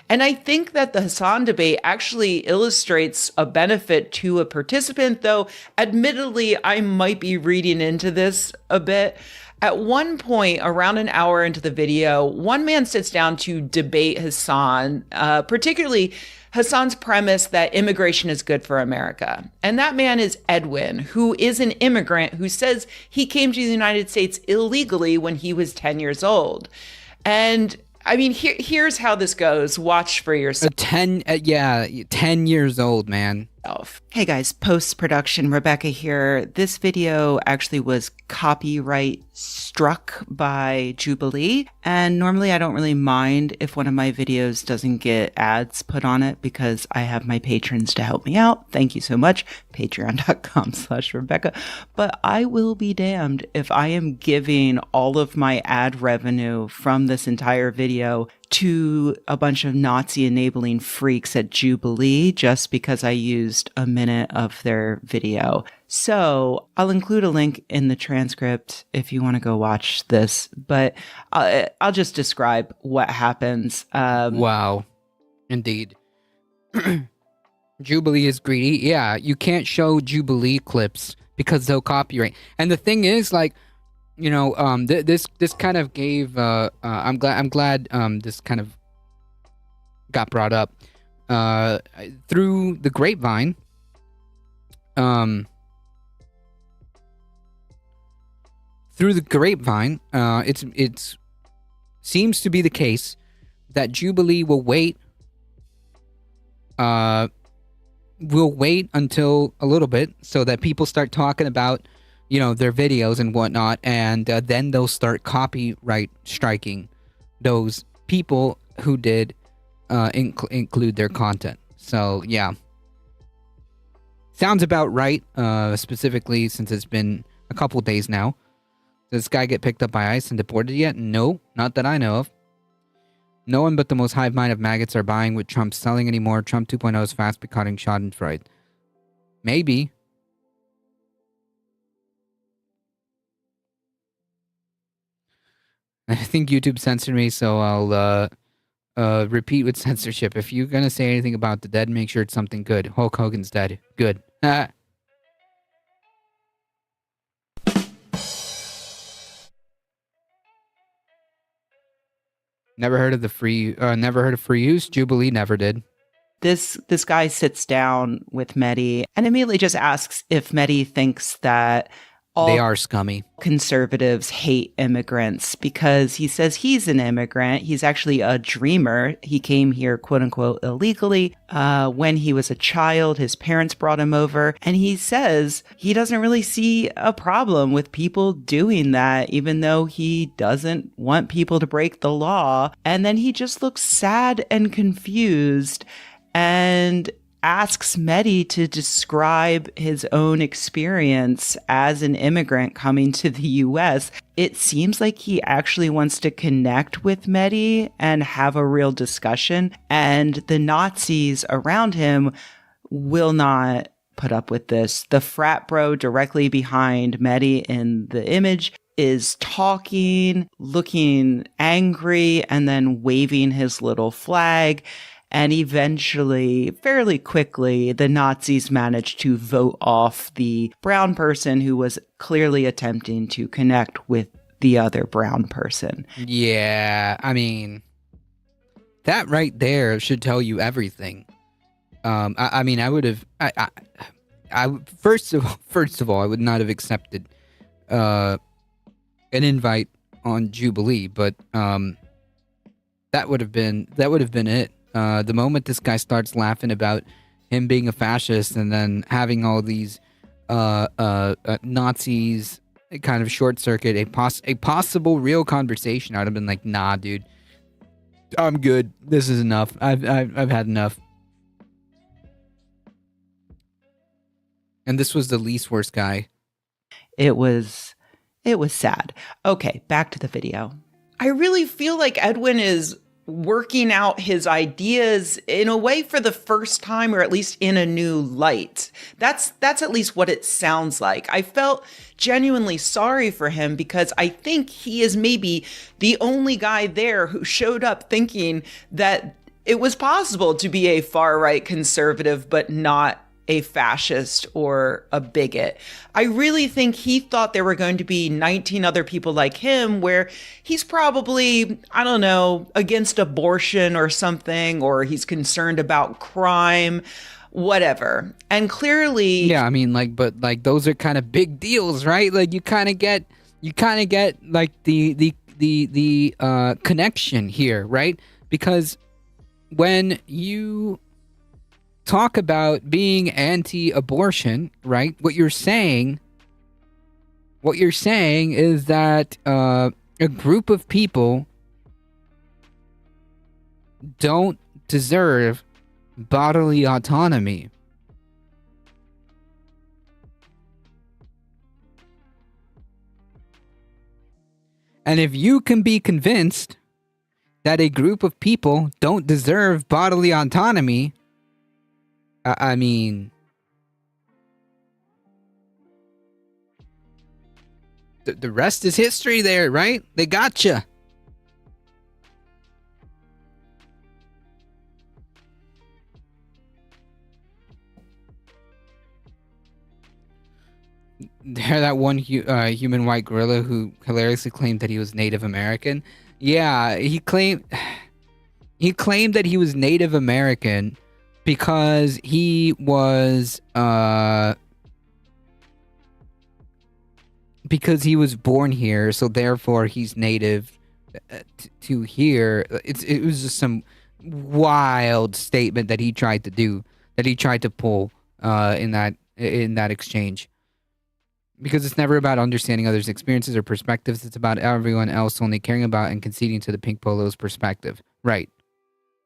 And I think that the Hassan debate actually illustrates a benefit to a participant, though admittedly, I might be reading into this a bit. At one point, around an hour into the video, one man sits down to debate Hassan, particularly Hassan's premise that immigration is good for America. And that man is Edwin, who is an immigrant who says he came to the United States illegally when he was 10 years old. And I mean, here's how this goes. Watch for yourself. 10 years old, man. Hey guys, post-production, Rebecca here. This video actually was copyright struck by Jubilee. And normally I don't really mind if one of my videos doesn't get ads put on it because I have my patrons to help me out. Thank you so much. Patreon.com/Rebecca. But I will be damned if I am giving all of my ad revenue from this entire video to a bunch of Nazi enabling freaks at Jubilee just because I used a minute of their video. So I'll include a link in the transcript if you want to go watch this, but I'll just describe what happens. Wow. Indeed. Jubilee is greedy. Yeah, you can't show Jubilee clips because they'll copyright. And the thing is, like, you know, this kind of gave. I'm glad. This kind of got brought up through the grapevine. Through the grapevine, it's seems to be the case that Jubilee will wait. We'll wait until a little bit so that people start talking about, you know, their videos and whatnot, and then they'll start copyright striking those people who did include their content. So yeah, sounds about right. Specifically, since it's been a couple days now. Did this guy get picked up by ICE and deported yet? No, not that I know of. No one but the most hive mind of maggots are buying what Trump's selling anymore. Trump 2.0 is fast becoming schadenfreude. Maybe. I think YouTube censored me, so I'll repeat with censorship. If you're gonna say anything about the dead, make sure it's something good. Hulk Hogan's dead. Good. Never heard of free use. Jubilee never did. This guy sits down with Mehdi and immediately just asks if Mehdi thinks that they are scummy. Conservatives hate immigrants because he says he's an immigrant. He's actually a dreamer. He came here, quote unquote, illegally. When he was a child, his parents brought him over. And he says he doesn't really see a problem with people doing that, even though he doesn't want people to break the law. And then he just looks sad and confused. And asks Mehdi to describe his own experience as an immigrant coming to the US. It seems like he actually wants to connect with Mehdi and have a real discussion. And the Nazis around him will not put up with this. The frat bro directly behind Mehdi in the image is talking, looking angry, and then waving his little flag. And eventually, fairly quickly, the Nazis managed to vote off the brown person who was clearly attempting to connect with the other brown person. Yeah, I mean, that right there should tell you everything. I mean, I would have. First of all, I would not have accepted an invite on Jubilee, but that would have been it. The moment this guy starts laughing about him being a fascist and then having all these Nazis kind of short circuit a possible real conversation, I'd have been like, nah, dude, I'm good. This is enough. I've had enough. And this was the least worst guy. It was sad. Okay, back to the video. I really feel like Edwin is working out his ideas in a way for the first time, or at least in a new light. That's at least what it sounds like. I felt genuinely sorry for him because I think he is maybe the only guy there who showed up thinking that it was possible to be a far-right conservative but not a fascist or a bigot. I really think he thought there were going to be 19 other people like him, where he's probably, I don't know, against abortion or something, or he's concerned about crime, whatever. And clearly, yeah, I mean, but those are kind of big deals, right? Like you kind of get like the connection here, right? Because when you talk about being anti-abortion, right? What you're saying is that a group of people don't deserve bodily autonomy. And if you can be convinced that a group of people don't deserve bodily autonomy, I mean, the rest is history there, right? They gotcha. There, that one human white gorilla who hilariously claimed that he was Native American. Yeah, he claimed that he was Native American because he was born here, so therefore he's native to here. It was just some wild statement that he tried to pull in that exchange. Because it's never about understanding others' experiences or perspectives. It's about everyone else only caring about and conceding to the pink polo's perspective. Right.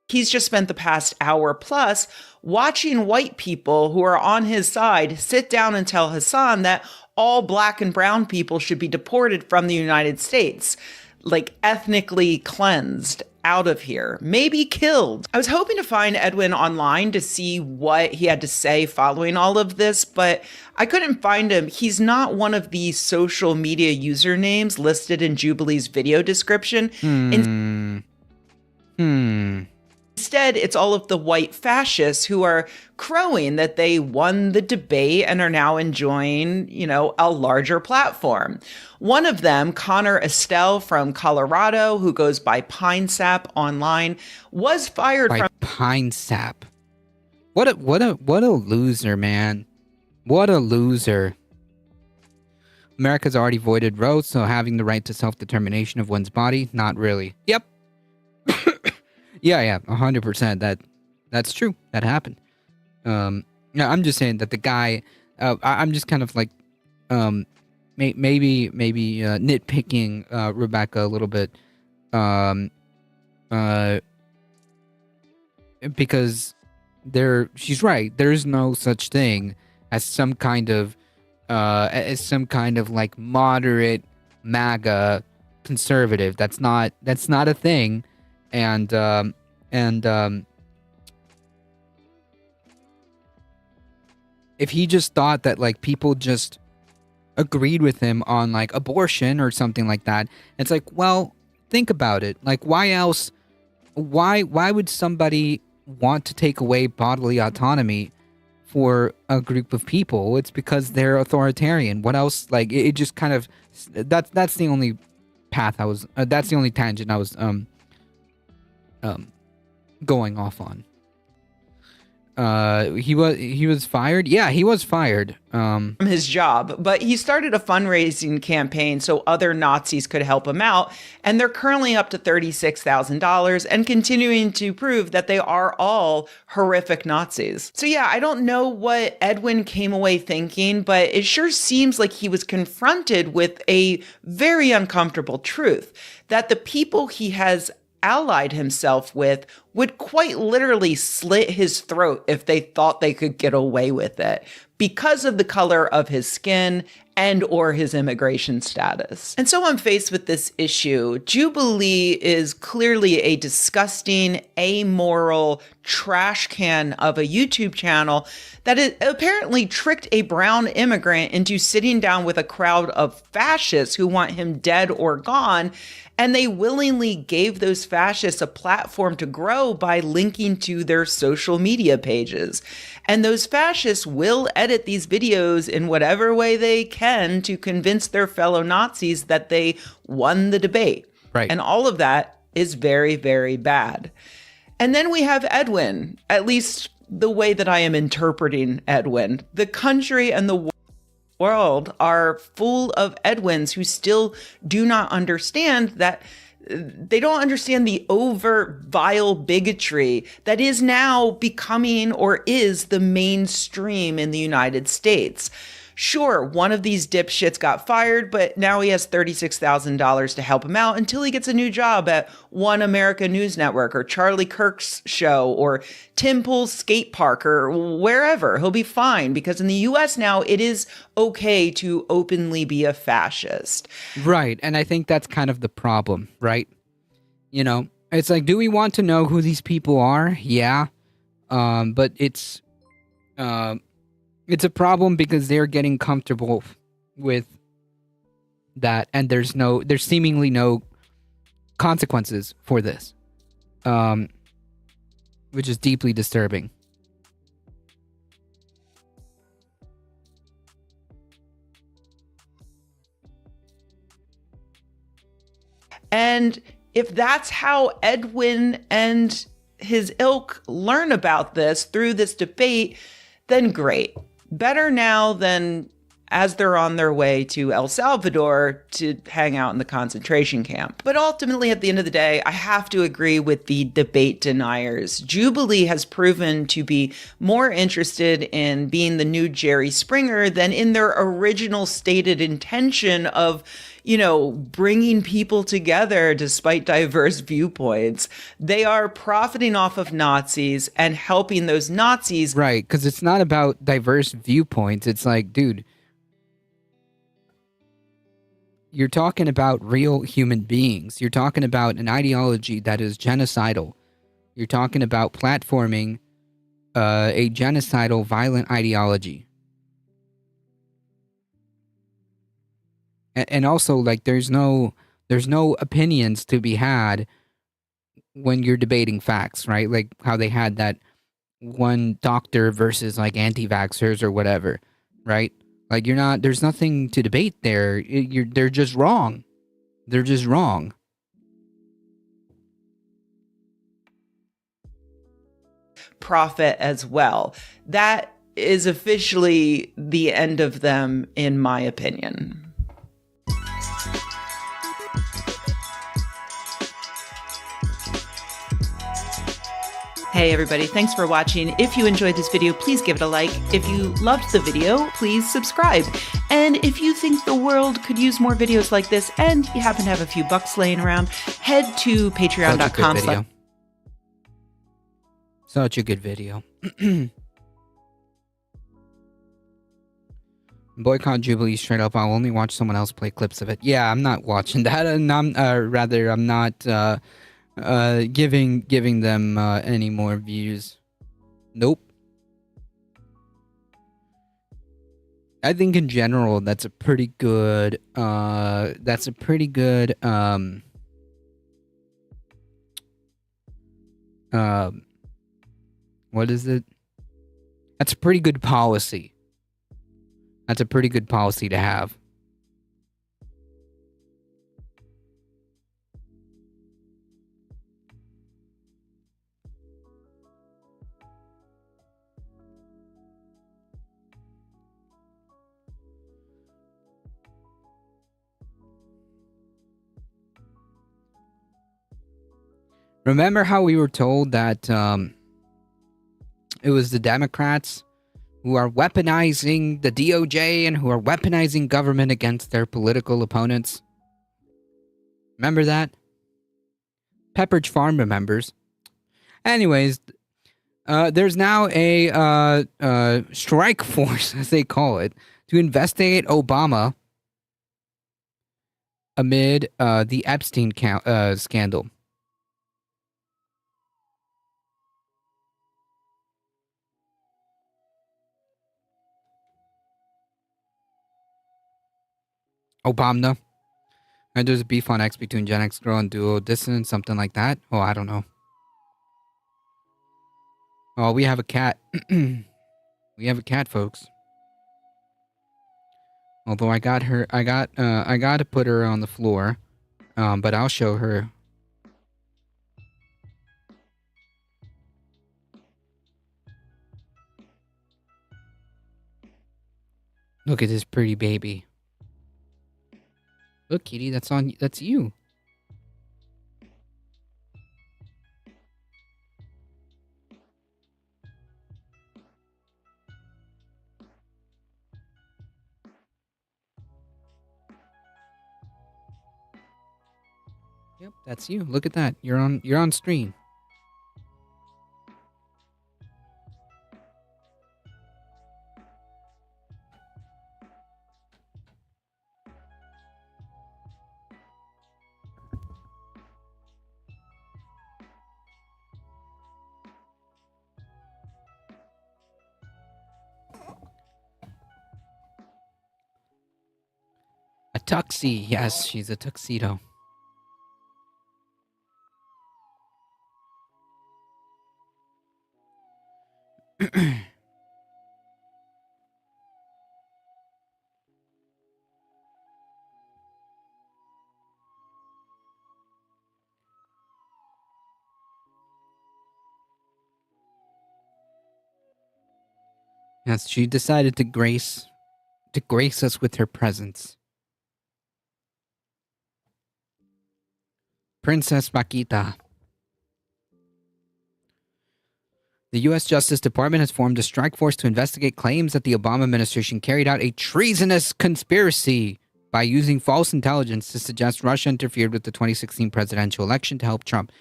He's just spent the past hour plus watching white people who are on his side sit down and tell Hassan that all black and brown people should be deported from the United States, like ethnically cleansed out of here, maybe killed. I was hoping to find Edwin online to see what he had to say following all of this, but I couldn't find him. He's not one of the social media usernames listed in Jubilee's video description. Instead, it's all of the white fascists who are crowing that they won the debate and are now enjoying, a larger platform. One of them, Connor Estelle from Colorado, who goes by Pine Sap online, was fired from Pine Sap. What a loser, man. What a loser. America's already voided Roe, so having the right to self-determination of one's body, not really. Yep. Yeah, 100%. That's true. That happened. No, I'm just saying that the guy. I'm just kind of like, maybe nitpicking Rebecca a little bit, because she's right. There's no such thing as some kind of like moderate MAGA conservative. That's not a thing. And if he just thought that like people just agreed with him on like abortion or something like that, it's like, well, think about it. Like, why else? Why would somebody want to take away bodily autonomy for a group of people? It's because they're authoritarian. What else? Like, it just kind of that's the only path I was. That's the only tangent I was going off on. He was fired. Yeah, he was fired. From his job, but he started a fundraising campaign so other Nazis could help him out. And they're currently up to $36,000 and continuing to prove that they are all horrific Nazis. So yeah, I don't know what Edwin came away thinking, but it sure seems like he was confronted with a very uncomfortable truth that the people he has allied himself with would quite literally slit his throat if they thought they could get away with it because of the color of his skin and or his immigration status. And so I'm faced with this issue. Jubilee is clearly a disgusting, amoral trash can of a YouTube channel that it apparently tricked a brown immigrant into sitting down with a crowd of fascists who want him dead or gone. And they willingly gave those fascists a platform to grow by linking to their social media pages. And those fascists will edit these videos in whatever way they can to convince their fellow Nazis that they won the debate. Right. And all of that is very, very bad. And then we have Edwin, at least the way that I am interpreting Edwin. The country and the world are full of Edwins who still do not understand that. They don't understand the overt, vile bigotry that is now becoming or is the mainstream in the United States. Sure, one of these dipshits got fired, but now he has $36,000 to help him out until he gets a new job at One America News Network or Charlie Kirk's show or Tim Pool's skate park or wherever. He'll be fine because in the US now it is okay to openly be a fascist. Right. And I think that's kind of the problem, right? You know, it's like, do we want to know who these people are? Yeah. But it's a problem because they're getting comfortable with that, and there's seemingly no consequences for this, which is deeply disturbing. And if that's how Edwin and his ilk learn about this through this debate, then great. Better now than as they're on their way to El Salvador to hang out in the concentration camp. But ultimately, at the end of the day, I have to agree with the debate deniers. Jubilee has proven to be more interested in being the new Jerry Springer than in their original stated intention of, you know, bringing people together despite diverse viewpoints. They are profiting off of Nazis and helping those Nazis. Right, because it's not about diverse viewpoints. It's like, dude, you're talking about real human beings. You're talking about an ideology that is genocidal. You're talking about platforming a genocidal, violent ideology. And also, like, there's no opinions to be had when you're debating facts, right? Like how they had that one doctor versus like anti-vaxxers or whatever, right? Like there's nothing to debate there. They're just wrong. They're just wrong. Profit as well. That is officially the end of them, in my opinion. Hey everybody, thanks for watching. If you enjoyed this video, please give it a like. If you loved the video, please subscribe. And if you think the world could use more videos like this and you happen to have a few bucks laying around, head to patreon.com/. Such a good video. Boycott Jubilee straight up. I'll only watch someone else play clips of it. Yeah, I'm not watching that, and I'm not giving them any more views. Nope. I think in general that's a pretty good what is it? That's a pretty good policy. That's a pretty good policy to have. Remember how we were told that it was the Democrats who are weaponizing the DOJ and who are weaponizing government against their political opponents? Remember that? Pepperidge Farm remembers. Anyways, there's now a strike force, as they call it, to investigate Obama amid the Epstein scandal. Obama. And there's a beef on X between Gen X Girl and Duo Dissonance, something like that. Oh, I don't know. Oh, we have a cat. We have a cat, folks. Although I got to put her on the floor. But I'll show her. Look at this pretty baby. Look, kitty, that's you. Yep, that's you. Look at that. You're on screen. A tuxie. Yes, she's a tuxedo. Yes, she decided to grace us with her presence. Princess Paquita. The U.S. Justice Department has formed a strike force to investigate claims that the Obama administration carried out a treasonous conspiracy by using false intelligence to suggest Russia interfered with the 2016 presidential election to help Trump.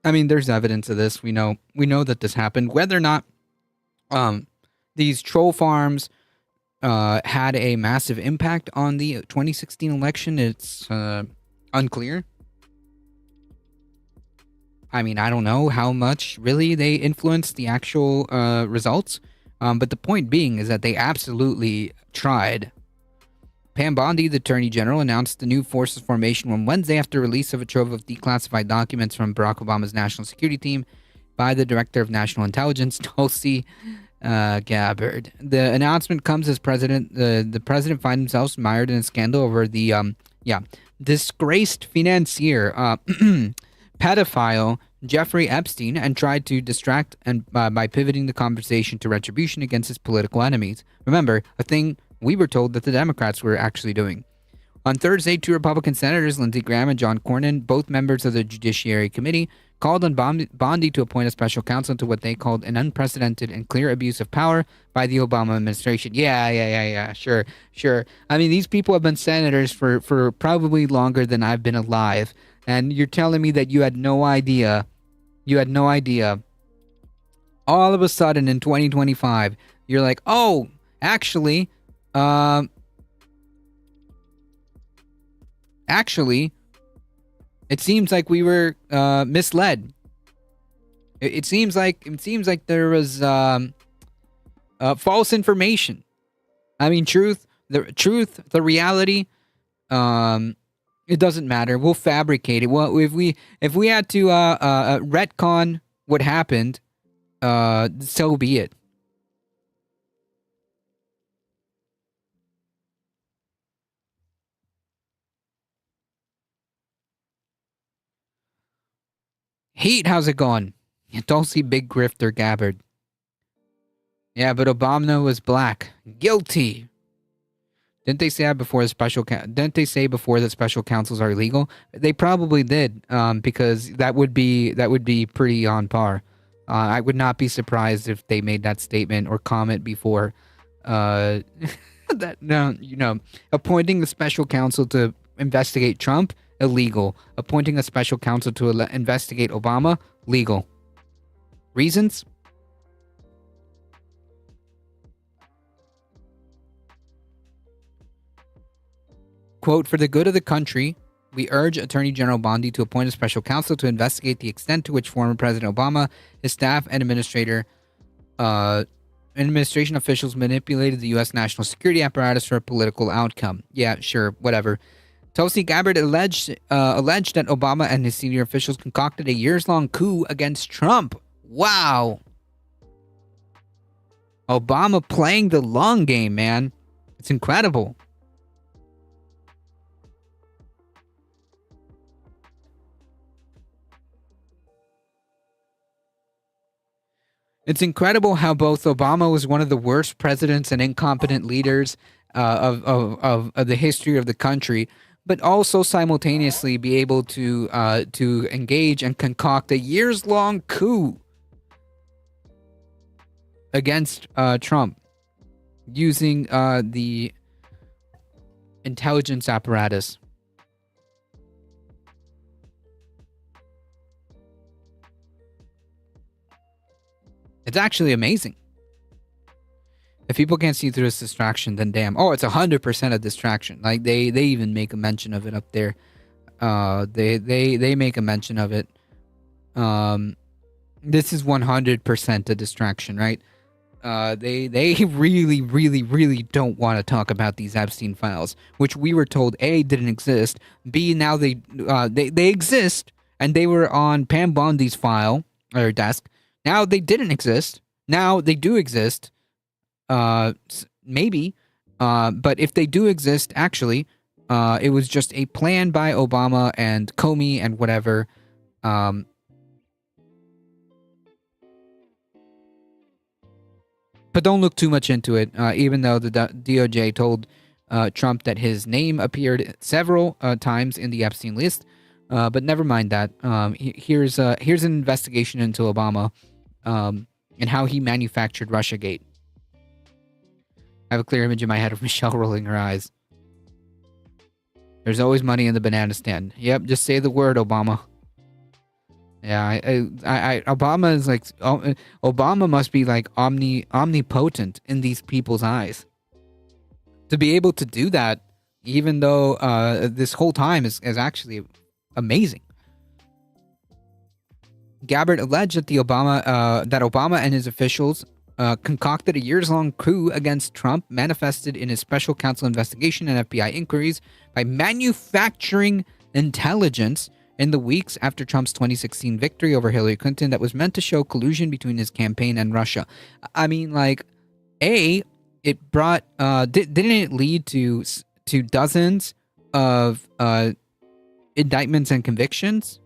I mean, there's evidence of this. We know that this happened. Whether or not these troll farms had a massive impact on the 2016 election, it's unclear. I mean, I don't know how much really they influenced the actual results. But the point being is that they absolutely tried. Pam Bondi, the Attorney General, announced the new force's formation on Wednesday after release of a trove of declassified documents from Barack Obama's national security team by the Director of National Intelligence, Tulsi Gabbard. The announcement comes as the president finds himself mired in a scandal over the disgraced financier, pedophile Jeffrey Epstein, and tried to distract by pivoting the conversation to retribution against his political enemies. Remember, a thing we were told that the Democrats were actually doing. On Thursday, two Republican senators, Lindsey Graham and John Cornyn, both members of the Judiciary Committee, called on Bondi to appoint a special counsel into what they called an unprecedented and clear abuse of power by the Obama administration. Yeah, sure. I mean, these people have been senators for probably longer than I've been alive. And you're telling me that you had no idea all of a sudden in 2025, you're like, oh, actually, it seems like we were misled. It seems like there was false information. I mean, the reality. It doesn't matter. We'll fabricate it. Well, if we had to retcon what happened, so be it. Heat, how's it going? You don't see big grifter Gabbard. Yeah, but Obama was black. Guilty. Didn't they say that before the Didn't they say before that special counsels are illegal? They probably did, because that would be pretty on par. I would not be surprised if they made that statement or comment before. That no, appointing the special counsel to investigate Trump, illegal. Appointing a special counsel to investigate Obama, legal. Reasons? Quote, for the good of the country, we urge Attorney General Bondi to appoint a special counsel to investigate the extent to which former President Obama, his staff, and administration officials manipulated the U.S. national security apparatus for a political outcome. Yeah, sure, whatever. Tulsi Gabbard alleged that Obama and his senior officials concocted a years-long coup against Trump. Wow. Obama playing the long game, man. It's incredible. It's incredible how both Obama was one of the worst presidents and incompetent leaders of the history of the country, but also simultaneously be able to engage and concoct a years-long coup against Trump using the intelligence apparatus. It's actually amazing. If people can't see through this distraction, then damn. Oh, it's 100% a distraction. Like they even make a mention of it up there. They make a mention of it. This is 100% a distraction, right? They really don't want to talk about these Epstein files, which we were told A, didn't exist. B, now they exist, and they were on Pam Bondi's file or desk. Now they didn't exist. Now they do exist. Maybe. But if they do exist, actually, it was just a plan by Obama and Comey and whatever. But don't look too much into it, even though the DOJ told Trump that his name appeared several times in the Epstein list. But never mind that. Here's an investigation into Obama. And how he manufactured Russiagate. I have a clear image in my head of Michelle rolling her eyes. There's always money in the banana stand. Yep, just say the word, Obama. Yeah, Obama is like, Obama must be like omnipotent in these people's eyes. To be able to do that, even though this whole time is actually amazing. Gabbard alleged that Obama and his officials concocted a years-long coup against Trump, manifested in his special counsel investigation and FBI inquiries by manufacturing intelligence in the weeks after Trump's 2016 victory over Hillary Clinton that was meant to show collusion between his campaign and Russia. I mean, like, it brought didn't it lead to dozens of indictments and convictions?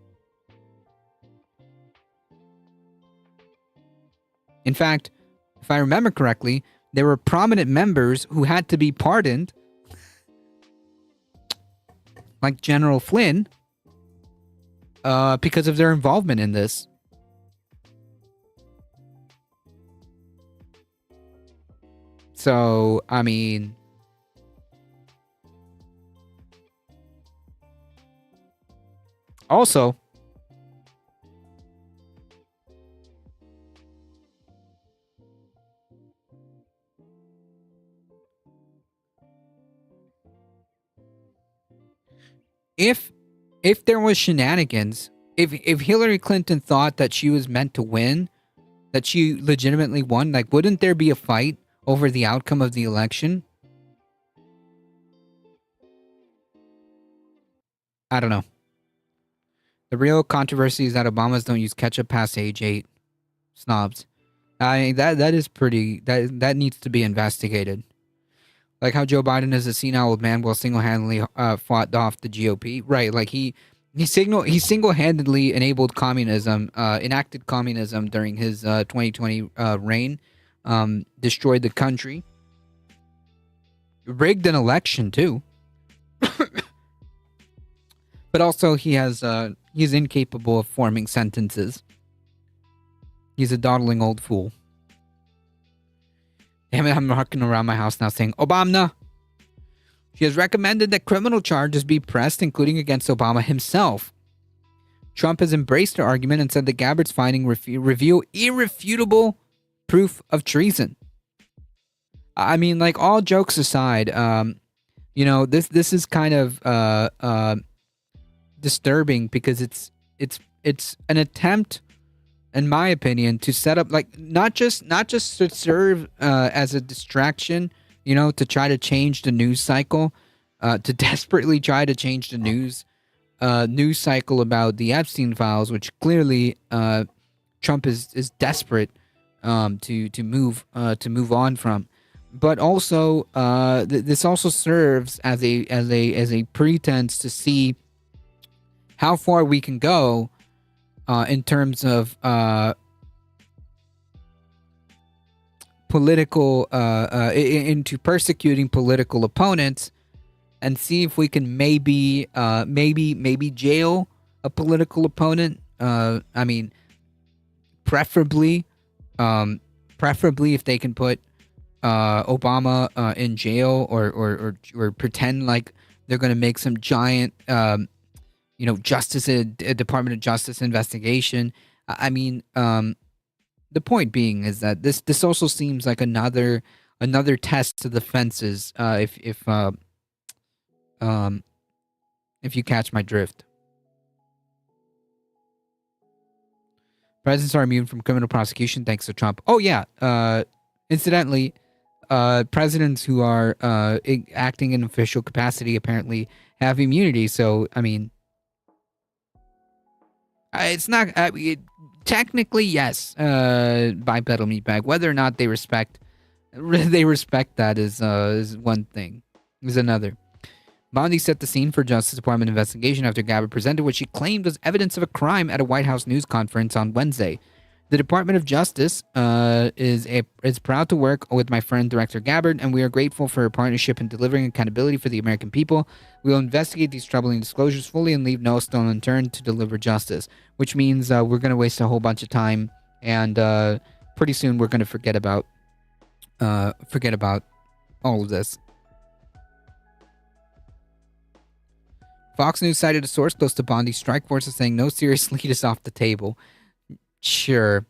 In fact, if I remember correctly, there were prominent members who had to be pardoned, like General Flynn, because of their involvement in this. So, I mean, also, if there was shenanigans, if Hillary Clinton thought that she was meant to win, that she legitimately won, like, wouldn't there be a fight over the outcome of the election? I don't know. The real controversy is that Obamas don't use ketchup past age 8. Snobs. That is pretty. That needs to be investigated. Like how Joe Biden is a senile old man while single-handedly fought off the GOP. Right. Like he single-handedly enabled communism, enacted communism during his 2020 reign, destroyed the country, rigged an election too. But also he's incapable of forming sentences. He's a dawdling old fool. Damn it, I'm walking around my house now saying, Obama! She has recommended that criminal charges be pressed, including against Obama himself. Trump has embraced her argument and said that Gabbard's finding reveal irrefutable proof of treason. I mean, like, all jokes aside, this is kind of disturbing because it's an attempt, in my opinion, to set up, like, not just to serve as a distraction, to try to change the news cycle, to desperately try to change the news cycle about the Epstein files, which clearly Trump is desperate to move on from, but also this also serves as a pretense to see how far we can go in terms of political into persecuting political opponents, and see if we can maybe jail a political opponent. I mean, preferably if they can put Obama in jail or pretend like they're going to make some giant Department of Justice investigation. I mean, the point being is that this also seems like another test to the fences. If you catch my drift. Presidents are immune from criminal prosecution thanks to Trump. Oh yeah. Incidentally, presidents who are acting in official capacity apparently have immunity. So I mean, it's not technically yes. Bipedal meatbag. Whether or not they respect that is one thing. Is another. Bondi set the scene for Justice Department investigation after Gabbard presented what she claimed was evidence of a crime at a White House news conference on Wednesday. The Department of Justice is proud to work with my friend Director Gabbard, and we are grateful for her partnership in delivering accountability for the American people. We will investigate these troubling disclosures fully and leave no stone unturned to deliver justice, which means we're going to waste a whole bunch of time, and pretty soon we're going to forget about all of this. Fox News cited a source close to Bondi's strike force as saying no serious lead is off the table. Sure.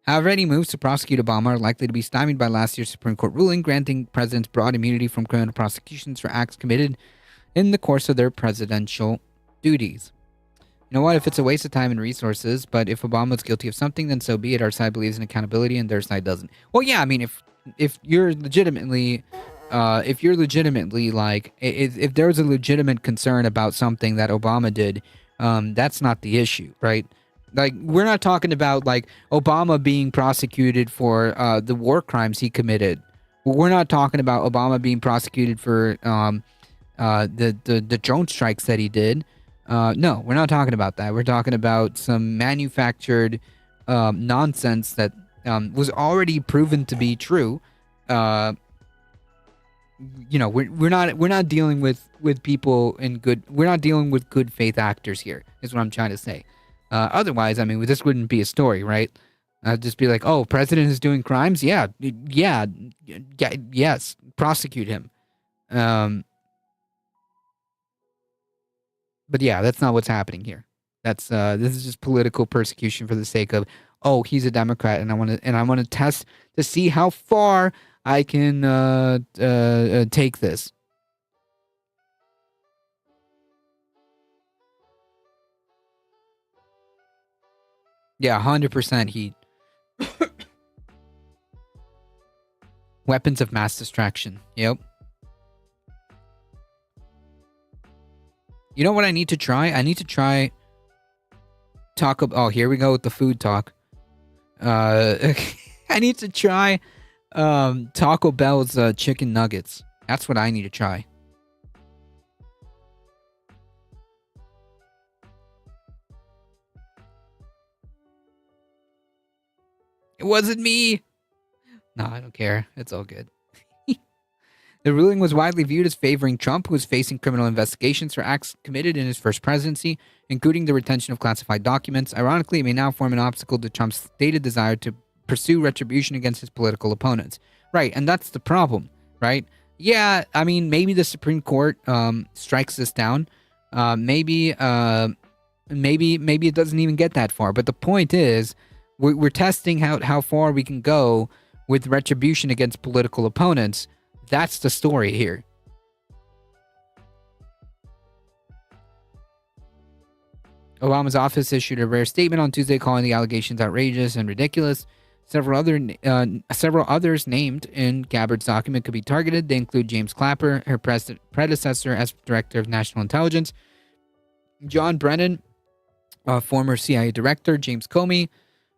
However, any moves to prosecute Obama are likely to be stymied by last year's Supreme Court ruling granting presidents broad immunity from criminal prosecutions for acts committed in the course of their presidential duties. You know what? If it's a waste of time and resources, but if Obama's guilty of something, then so be it. Our side believes in accountability and their side doesn't. Well, yeah, I mean, if you're legitimately like, if there's a legitimate concern about something that Obama did, that's not the issue, right? Like, we're not talking about like Obama being prosecuted for the war crimes he committed. We're not talking about Obama being prosecuted for the drone strikes that he did. No, we're not talking about that. We're talking about some manufactured nonsense that was already proven to be true. We're not dealing with people in good. We're not dealing with good faith actors here. Is what I'm trying to say. Otherwise, I mean, this wouldn't be a story, right? I'd just be like, oh, president is doing crimes. Yeah, yes, prosecute him. But yeah, that's not what's happening here. This is just political persecution for the sake of, oh, he's a Democrat, and I want to test to see how far I can take this. Yeah, 100% heat. Weapons of mass distraction. Yep. You know what I need to try? I need to try Taco. Oh, here we go with the food talk. I need to try Taco Bell's chicken nuggets. That's what I need to try. It wasn't me. No, I don't care. It's all good. The ruling was widely viewed as favoring Trump, who is facing criminal investigations for acts committed in his first presidency, including the retention of classified documents. Ironically, it may now form an obstacle to Trump's stated desire to pursue retribution against his political opponents. Right, and that's the problem, right? Yeah, I mean, maybe the Supreme Court strikes this down. Maybe it doesn't even get that far. But the point is, we're testing out how far we can go with retribution against political opponents. That's the story here. Obama's office issued a rare statement on Tuesday calling the allegations outrageous and ridiculous. Several others named in Gabbard's document could be targeted. They include James Clapper, her predecessor as Director of National Intelligence, John Brennan, former CIA Director, James Comey,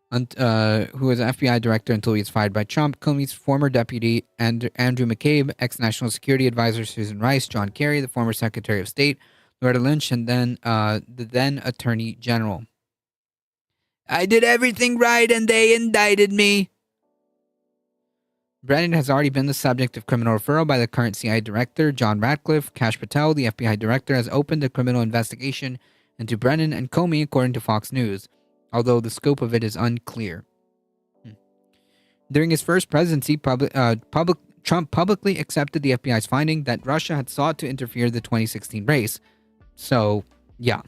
who was an FBI director until he was fired by Trump, Comey's former deputy, and Andrew McCabe, ex-National Security Advisor Susan Rice, John Kerry, the former Secretary of State, Loretta Lynch, and then the then Attorney General. I did everything right and they indicted me. Brennan has already been the subject of criminal referral by the current CIA Director, John Ratcliffe. Kash Patel, the FBI Director, has opened a criminal investigation into Brennan and Comey, according to Fox News, although the scope of it is unclear. During his first presidency, Trump publicly accepted the FBI's finding that Russia had sought to interfere in the 2016 race. So, yeah.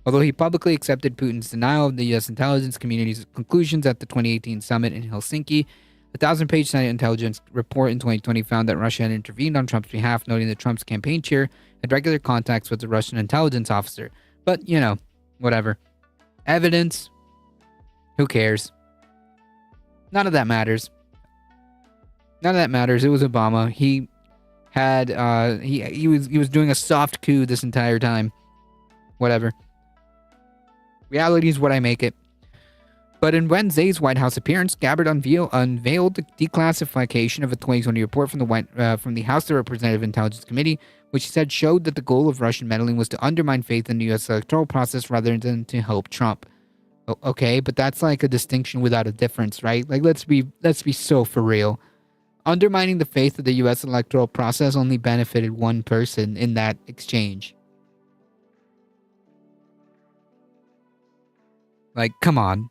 Although he publicly accepted Putin's denial of the U.S. intelligence community's conclusions at the 2018 summit in Helsinki, a 1,000-page Senate intelligence report in 2020 found that Russia had intervened on Trump's behalf, noting that Trump's campaign chair had regular contacts with the Russian intelligence officer. But, whatever. Evidence. Who cares? None of that matters. None of that matters. It was Obama. He had he was doing a soft coup this entire time. Whatever. Reality is what I make it. But in Wednesday's White House appearance, Gabbard unveiled the declassification of a 2020 report from the House of Representative Intelligence Committee, which he said showed that the goal of Russian meddling was to undermine faith in the U.S. electoral process rather than to help Trump. Okay, but that's like a distinction without a difference, right? Like, let's be so for real. Undermining the faith of the U.S. electoral process only benefited one person in that exchange. Like, come on.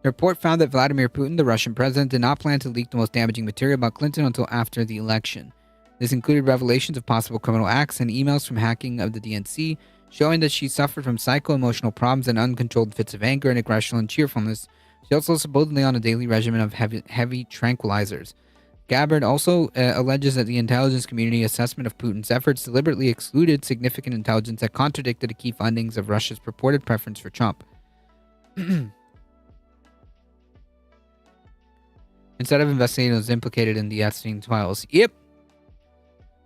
The report found that Vladimir Putin, the Russian president, did not plan to leak the most damaging material about Clinton until after the election. This included revelations of possible criminal acts and emails from hacking of the DNC, showing that she suffered from psycho-emotional problems and uncontrolled fits of anger and aggression and cheerfulness. She also supposedly on a daily regimen of heavy tranquilizers. Gabbard also alleges that the intelligence community assessment of Putin's efforts deliberately excluded significant intelligence that contradicted the key findings of Russia's purported preference for Trump. Instead of investigating those implicated in the Epstein files. Yep.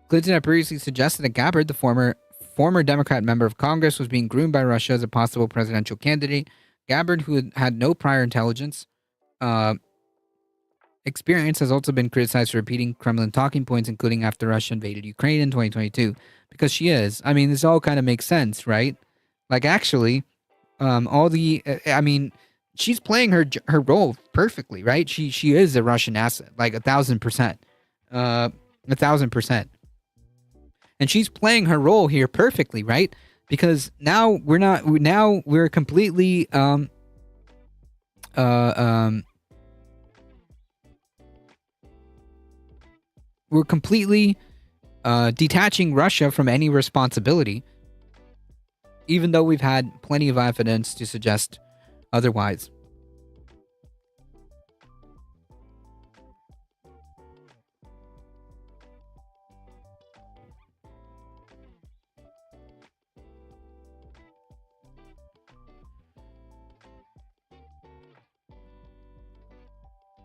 Clinton had previously suggested that Gabbard, the former Democrat member of Congress, was being groomed by Russia as a possible presidential candidate. Gabbard, who had no prior intelligence experience, has also been criticized for repeating Kremlin talking points, including after Russia invaded Ukraine in 2022. Because she is. I mean, this all kind of makes sense, right? Like, actually, she's playing her role perfectly, right? She is a Russian asset, like 1,000%. 1,000%. And she's playing her role here perfectly, right? Because now we're completely detaching Russia from any responsibility, even though we've had plenty of evidence to suggest otherwise.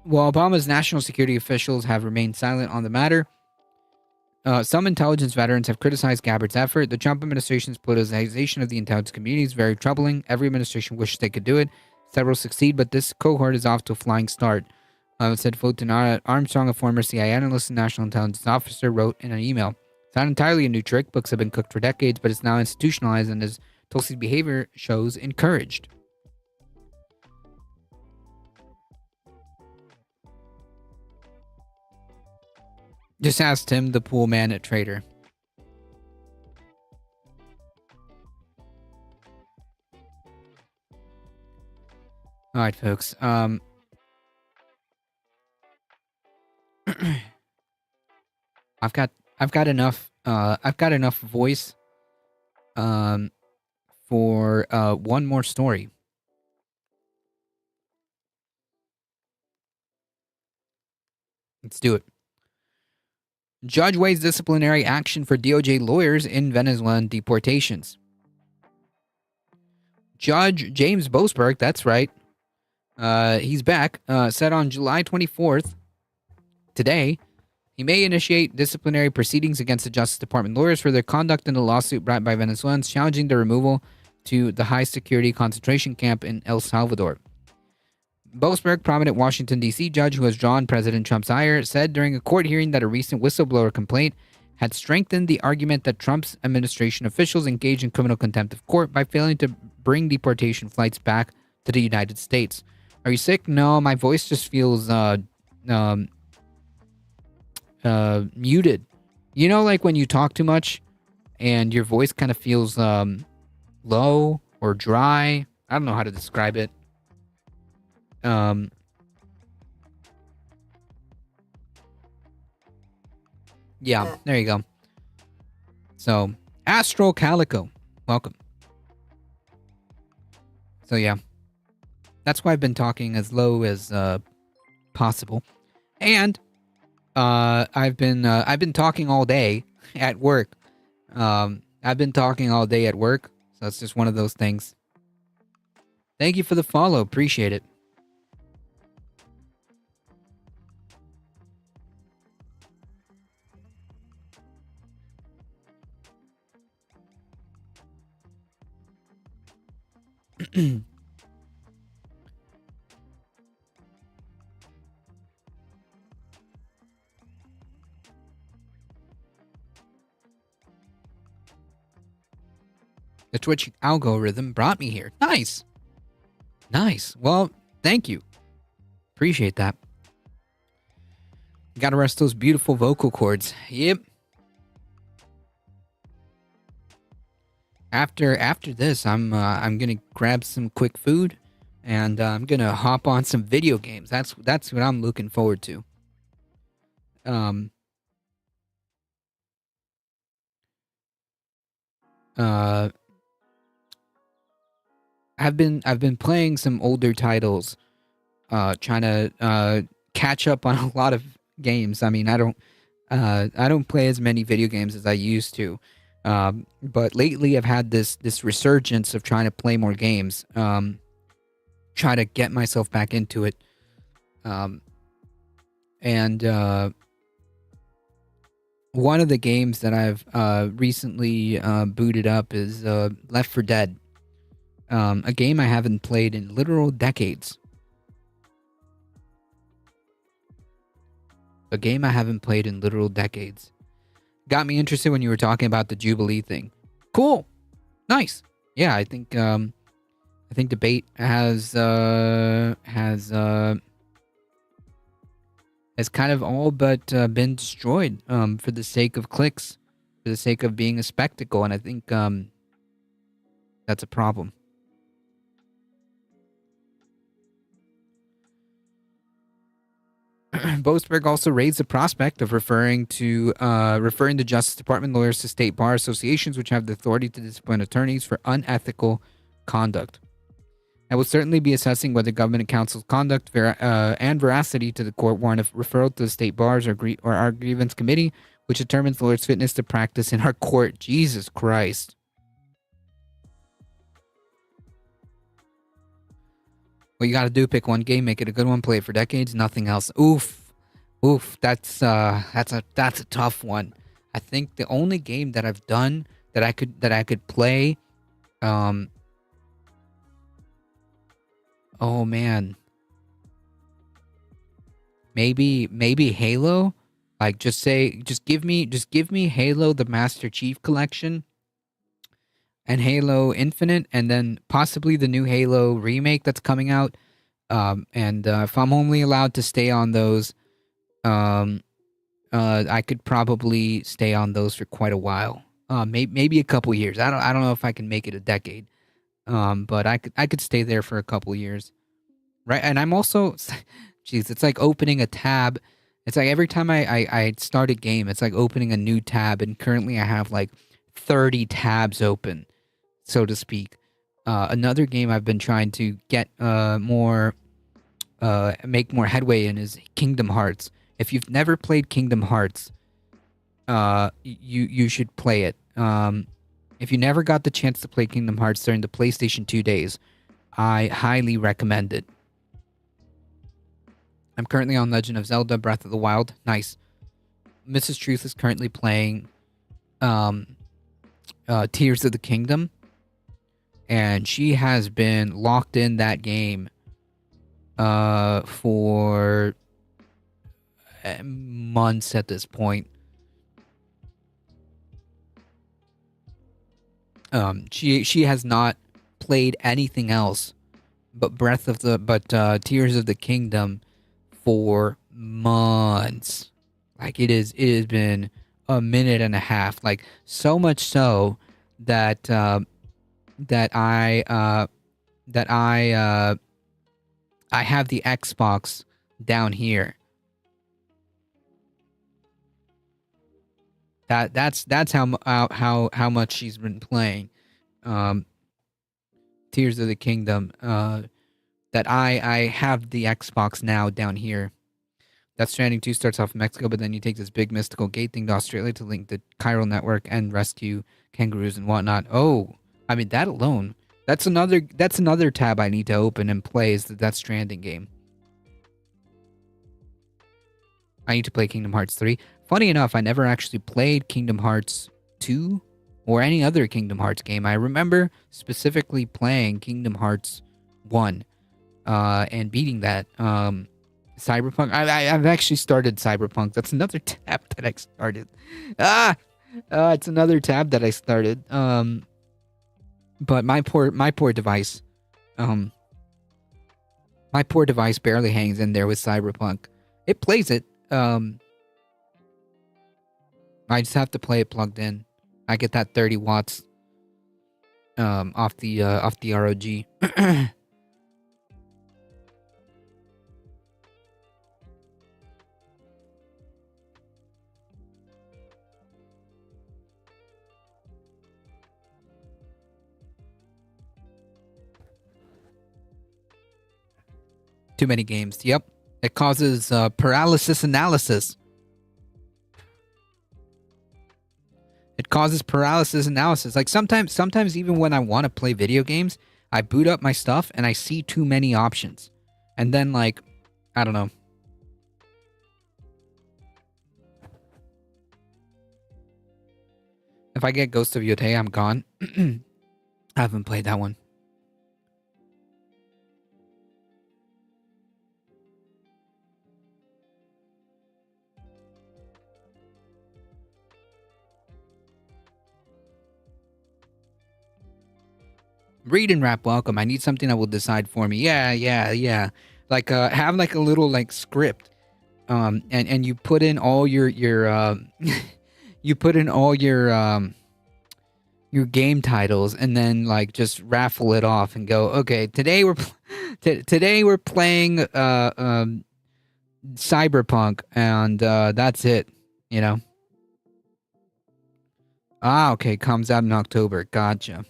While Obama's national security officials have remained silent on the matter, some intelligence veterans have criticized Gabbard's effort. The Trump administration's politicization of the intelligence community is very troubling. Every administration wishes they could do it. Several succeed, but this cohort is off to a flying start, said Fulton Armstrong, a former CIA analyst and national intelligence officer, wrote in an email. It's not entirely a new trick. Books have been cooked for decades, but it's now institutionalized and, as Tulsi's behavior shows, encouraged. Just asked him, the pool man at Trader. All right, folks. I've got enough. I've got enough voice. For one more story. Let's do it. Judge weighs disciplinary action for DOJ lawyers in Venezuelan deportations. Judge James Boasberg, that's right, he's back, said on July 24th, today, he may initiate disciplinary proceedings against the Justice Department lawyers for their conduct in the lawsuit brought by Venezuelans challenging their removal to the high-security concentration camp in El Salvador. Boasberg, prominent Washington, D.C. judge who has drawn President Trump's ire, said during a court hearing that a recent whistleblower complaint had strengthened the argument that Trump's administration officials engaged in criminal contempt of court by failing to bring deportation flights back to the United States. Are you sick? No, my voice just feels muted. You know, like when you talk too much and your voice kind of feels low or dry. I don't know how to describe it. Yeah, there you go. So, Astral Calico, welcome. So yeah, that's why I've been talking as low as possible, and I've been talking all day at work. I've been talking all day at work, so it's just one of those things. Thank you for the follow, appreciate it. The Twitch algorithm brought me here. Nice. Nice. Well, thank you. Appreciate that. Gotta rest those beautiful vocal cords. Yep. After this, I'm gonna grab some quick food, and I'm gonna hop on some video games. That's what I'm looking forward to. I've been playing some older titles, trying to catch up on a lot of games. I mean, I don't play as many video games as I used to. But lately I've had this resurgence of trying to play more games, try to get myself back into it. And one of the games that I've recently booted up is Left 4 Dead, a game I haven't played in literal decades. Got me interested when you were talking about the Jubilee thing. Cool. Nice. Yeah, I think debate has kind of all but been destroyed for the sake of clicks, for the sake of being a spectacle, and I think that's a problem. Boasberg also raised the prospect of referring the Justice Department lawyers to state bar associations which have the authority to discipline attorneys for unethical conduct. I will certainly be assessing whether government counsel's conduct and veracity to the court warrant a referral to the state bars or our grievance committee, which determines lawyers' fitness to practice in our court. Jesus Christ. What you gotta do, pick one game, make it a good one, play it for decades, nothing else. Oof. Oof. That's a tough one. I think the only game that I've done that I could play, oh man. Maybe Halo? Like just give me Halo the Master Chief Collection and Halo Infinite, and then possibly the new Halo remake that's coming out. And if I'm only allowed to stay on those, I could probably stay on those for quite a while. Maybe a couple years. I don't know if I can make it a decade. But I could stay there for a couple years. Right? And I'm also jeez, it's like opening a tab. It's like every time I start a game, it's like opening a new tab, and currently I have like 30 tabs open, so to speak. Another game I've been trying to get make more headway in is Kingdom Hearts. If you've never played Kingdom Hearts, you should play it. If you never got the chance to play Kingdom Hearts during the PlayStation 2 days, I highly recommend it. I'm currently on Legend of Zelda Breath of the Wild. Nice. Mrs. Truth is currently playing Tears of the Kingdom, and she has been locked in that game for months at this point. She has not played anything else but Tears of the Kingdom for months. Like it has been a minute and a half. Like so much so that I have the Xbox down here. That's how much she's been playing Tears of the Kingdom. That I have the Xbox now down here. Death Stranding 2 starts off in Mexico, but then you take this big mystical gate thing to Australia to link the chiral network and rescue kangaroos and whatnot. Oh, I mean that alone. That's another tab I need to open and play is the Death Stranding game. I need to play Kingdom Hearts 3. Funny enough, I never actually played Kingdom Hearts 2 or any other Kingdom Hearts game. I remember specifically playing Kingdom Hearts 1 and beating that. Cyberpunk. I've actually started Cyberpunk. That's another tab that I started. It's another tab that I started. But my poor device. My poor device barely hangs in there with Cyberpunk. It plays it. I just have to play it plugged in. I get that 30 watts off the ROG. Too many games. Yep. It causes paralysis analysis. It causes paralysis analysis. Like sometimes even when I want to play video games, I boot up my stuff and I see too many options. And then like, I don't know. If I get Ghost of Yotei, I'm gone. I haven't played that one. Read and rap, welcome. I need something that will decide for me. Yeah. Like have like a little like script. And you put in all your you put in all your game titles and then like just raffle it off and go, okay, today we're playing Cyberpunk and that's it, you know. Okay, comes out in October. Gotcha.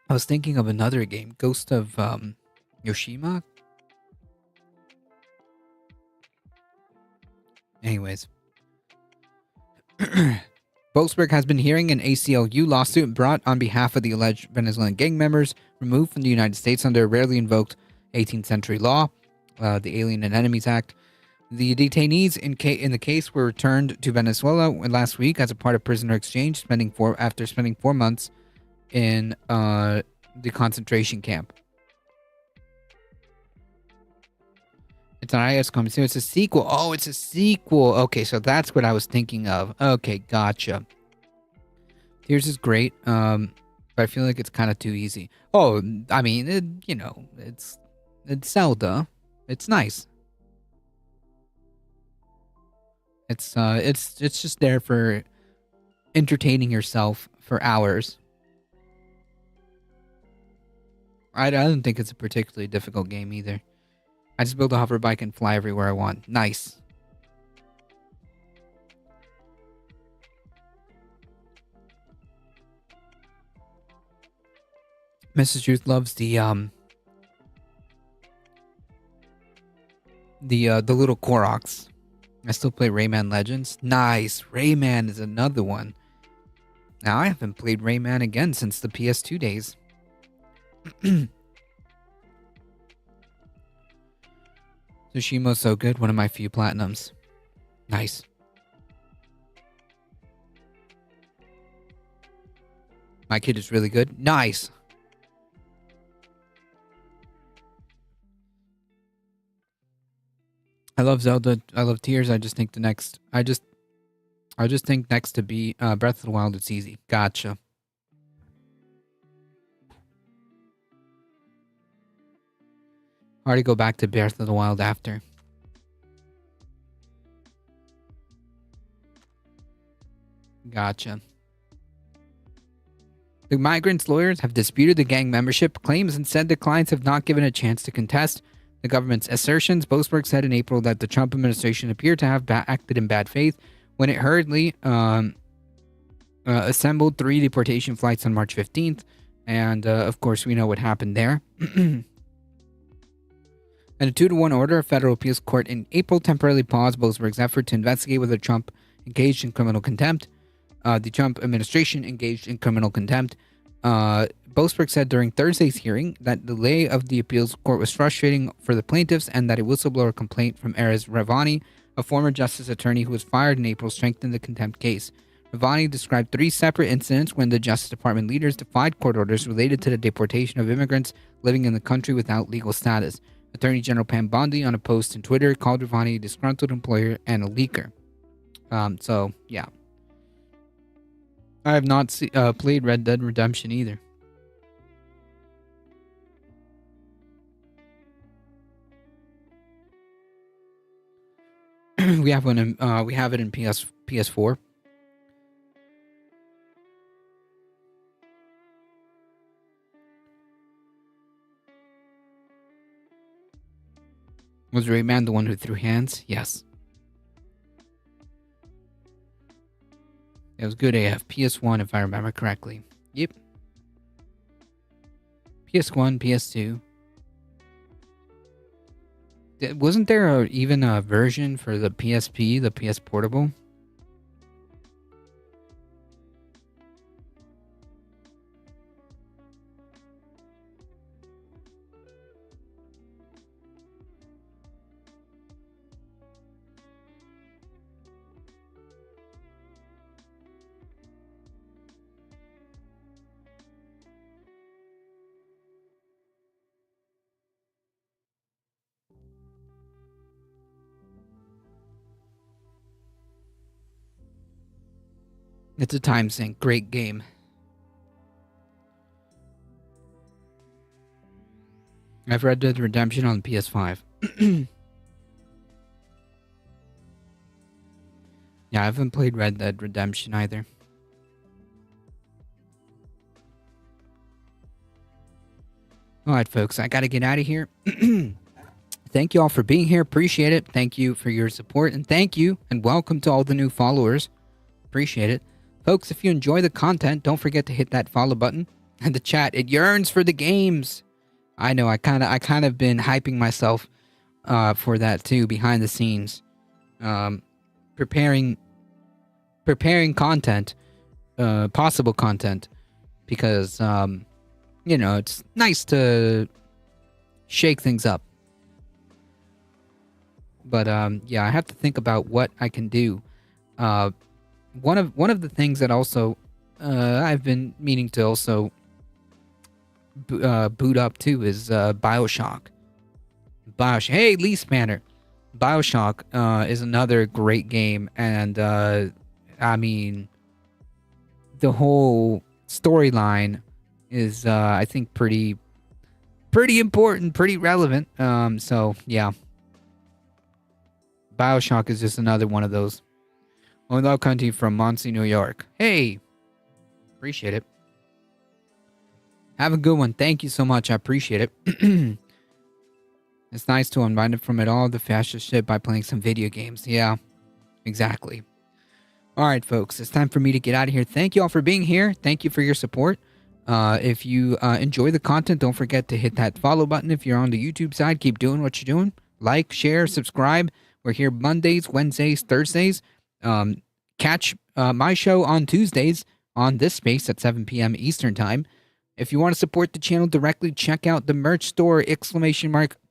I was thinking of another game, Ghost of Yoshima. Anyways, Wolfsburg has been hearing an ACLU lawsuit brought on behalf of the alleged Venezuelan gang members removed from the United States under a rarely invoked 18th century law, the Alien and Enemies Act. The detainees in the case were returned to Venezuela last week as a part of prisoner exchange, after spending 4 months in the concentration camp. It's an iOS coming soon. It's a sequel. Oh, it's a sequel. Okay, so that's what I was thinking of. Okay, gotcha. Tears is great, but I feel like it's kind of too easy. Oh, I mean, it's Zelda. It's nice. It's just there for entertaining yourself for hours. I don't think it's a particularly difficult game either. I just build a hover bike and fly everywhere I want. Nice. Mrs. Truth loves the little Koroks. I still play Rayman Legends. Nice. Rayman is another one. Now I haven't played Rayman again since the PS2 days. Tsushimo's so good, one of my few platinums. Nice. My kid is really good. Nice. I love Zelda. I love Tears. I just think next to be Breath of the Wild, it's easy. Gotcha. Hard to go back to Breath of the Wild after. Gotcha. The migrants' lawyers have disputed the gang membership claims and said the clients have not given a chance to contest the government's assertions. Wolfsburg said in April that the Trump administration appeared to have acted in bad faith when it hurriedly assembled 3 deportation flights on March 15th. And, of course, we know what happened there. And a 2-to-1 order, a federal appeals court in April temporarily paused Wolfsburg's effort to investigate whether Trump engaged in criminal contempt. The Trump administration engaged in criminal contempt. Wolfsburg said during Thursday's hearing that the delay of the appeals court was frustrating for the plaintiffs and that a whistleblower complaint from Erez Ravani, a former justice attorney who was fired in April, strengthened the contempt case. Ravani described 3 separate incidents when the Justice Department leaders defied court orders related to the deportation of immigrants living in the country without legal status. Attorney General Pam Bondi, on a post on Twitter, called Ravani a disgruntled employer and a leaker. So, yeah. I have not played Red Dead Redemption either. We have one. We have it in PS4. Was Rayman the one who threw hands? Yes. It was good AF. PS1, if I remember correctly. Yep. PS1, PS2. Wasn't there even a version for the PSP, the PS Portable? It's a time sink. Great game. I've Red Dead Redemption on PS5. Yeah, I haven't played Red Dead Redemption either. Alright, folks, I gotta get out of here. Thank you all for being here. Appreciate it. Thank you for your support. And thank you and welcome to all the new followers. Appreciate it. Folks, if you enjoy the content, don't forget to hit that follow button. And the chat, it yearns for the games. I know, I kind of been hyping myself for that too, behind the scenes. Preparing preparing content, possible content, because it's nice to shake things up. But yeah, I have to think about what I can do. One of the things that also I've been meaning to also boot up too is BioShock. Hey, Lee Spanner. BioShock is another great game, and I mean, the whole storyline is I think pretty important, pretty relevant. So yeah, BioShock is just another one of those. Love Country from Muncie, New York. Hey, appreciate it. Have a good one. Thank you so much. I appreciate it. It's nice to unwind from it all, the fascist shit, by playing some video games. Yeah, exactly. All right, folks. It's time for me to get out of here. Thank you all for being here. Thank you for your support. If you enjoy the content, don't forget to hit that follow button. If you're on the YouTube side, keep doing what you're doing. Like, share, subscribe. We're here Mondays, Wednesdays, Thursdays. Catch my show on Tuesdays on this space at 7 p.m. Eastern Time. If you want to support the channel directly, check out the merch store,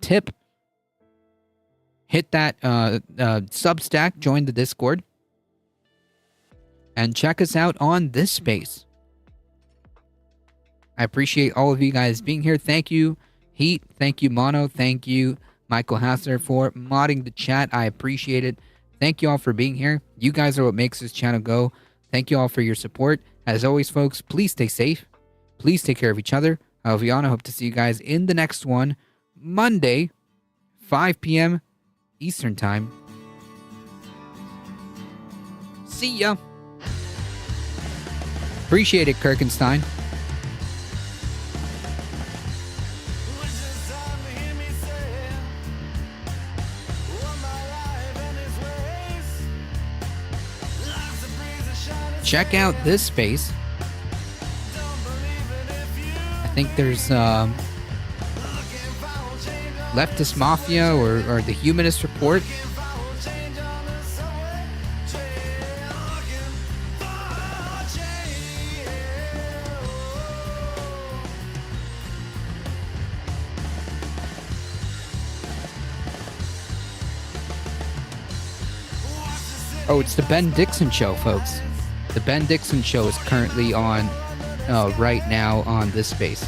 !tip. Hit that Substack, join the Discord, and check us out on this space. I appreciate all of you guys being here. Thank you, Heat. Thank you, Mono. Thank you, Michael Hasser, for modding the chat. I appreciate it. Thank you all for being here. You guys are what makes this channel go. Thank you all for your support. As always, folks, please stay safe. Please take care of each other. I hope to see you guys in the next one, Monday, 5 p.m. Eastern Time. See ya. Appreciate it, Kirkenstein. Check out this space. I think there's Leftist Mafia or the Humanist Report. Oh, it's the Ben Dixon Show, folks. The Ben Dixon Show is currently on right now on this space.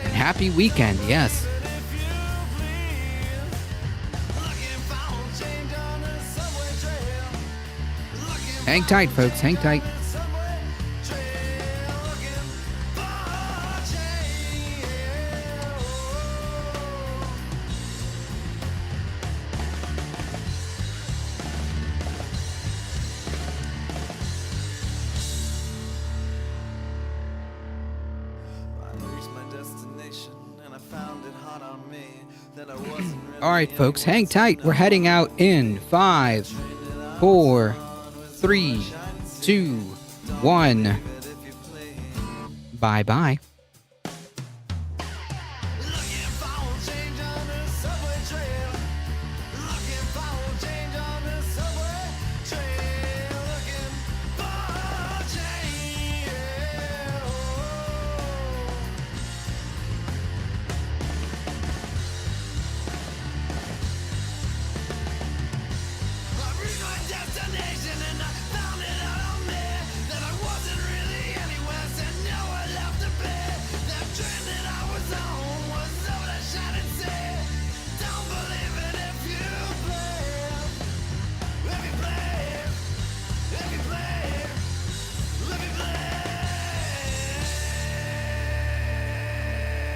And happy weekend, yes. Hang tight, folks. Hang tight. All right, folks, hang tight. We're heading out in 5, 4, 3, 2, 1. Bye-bye.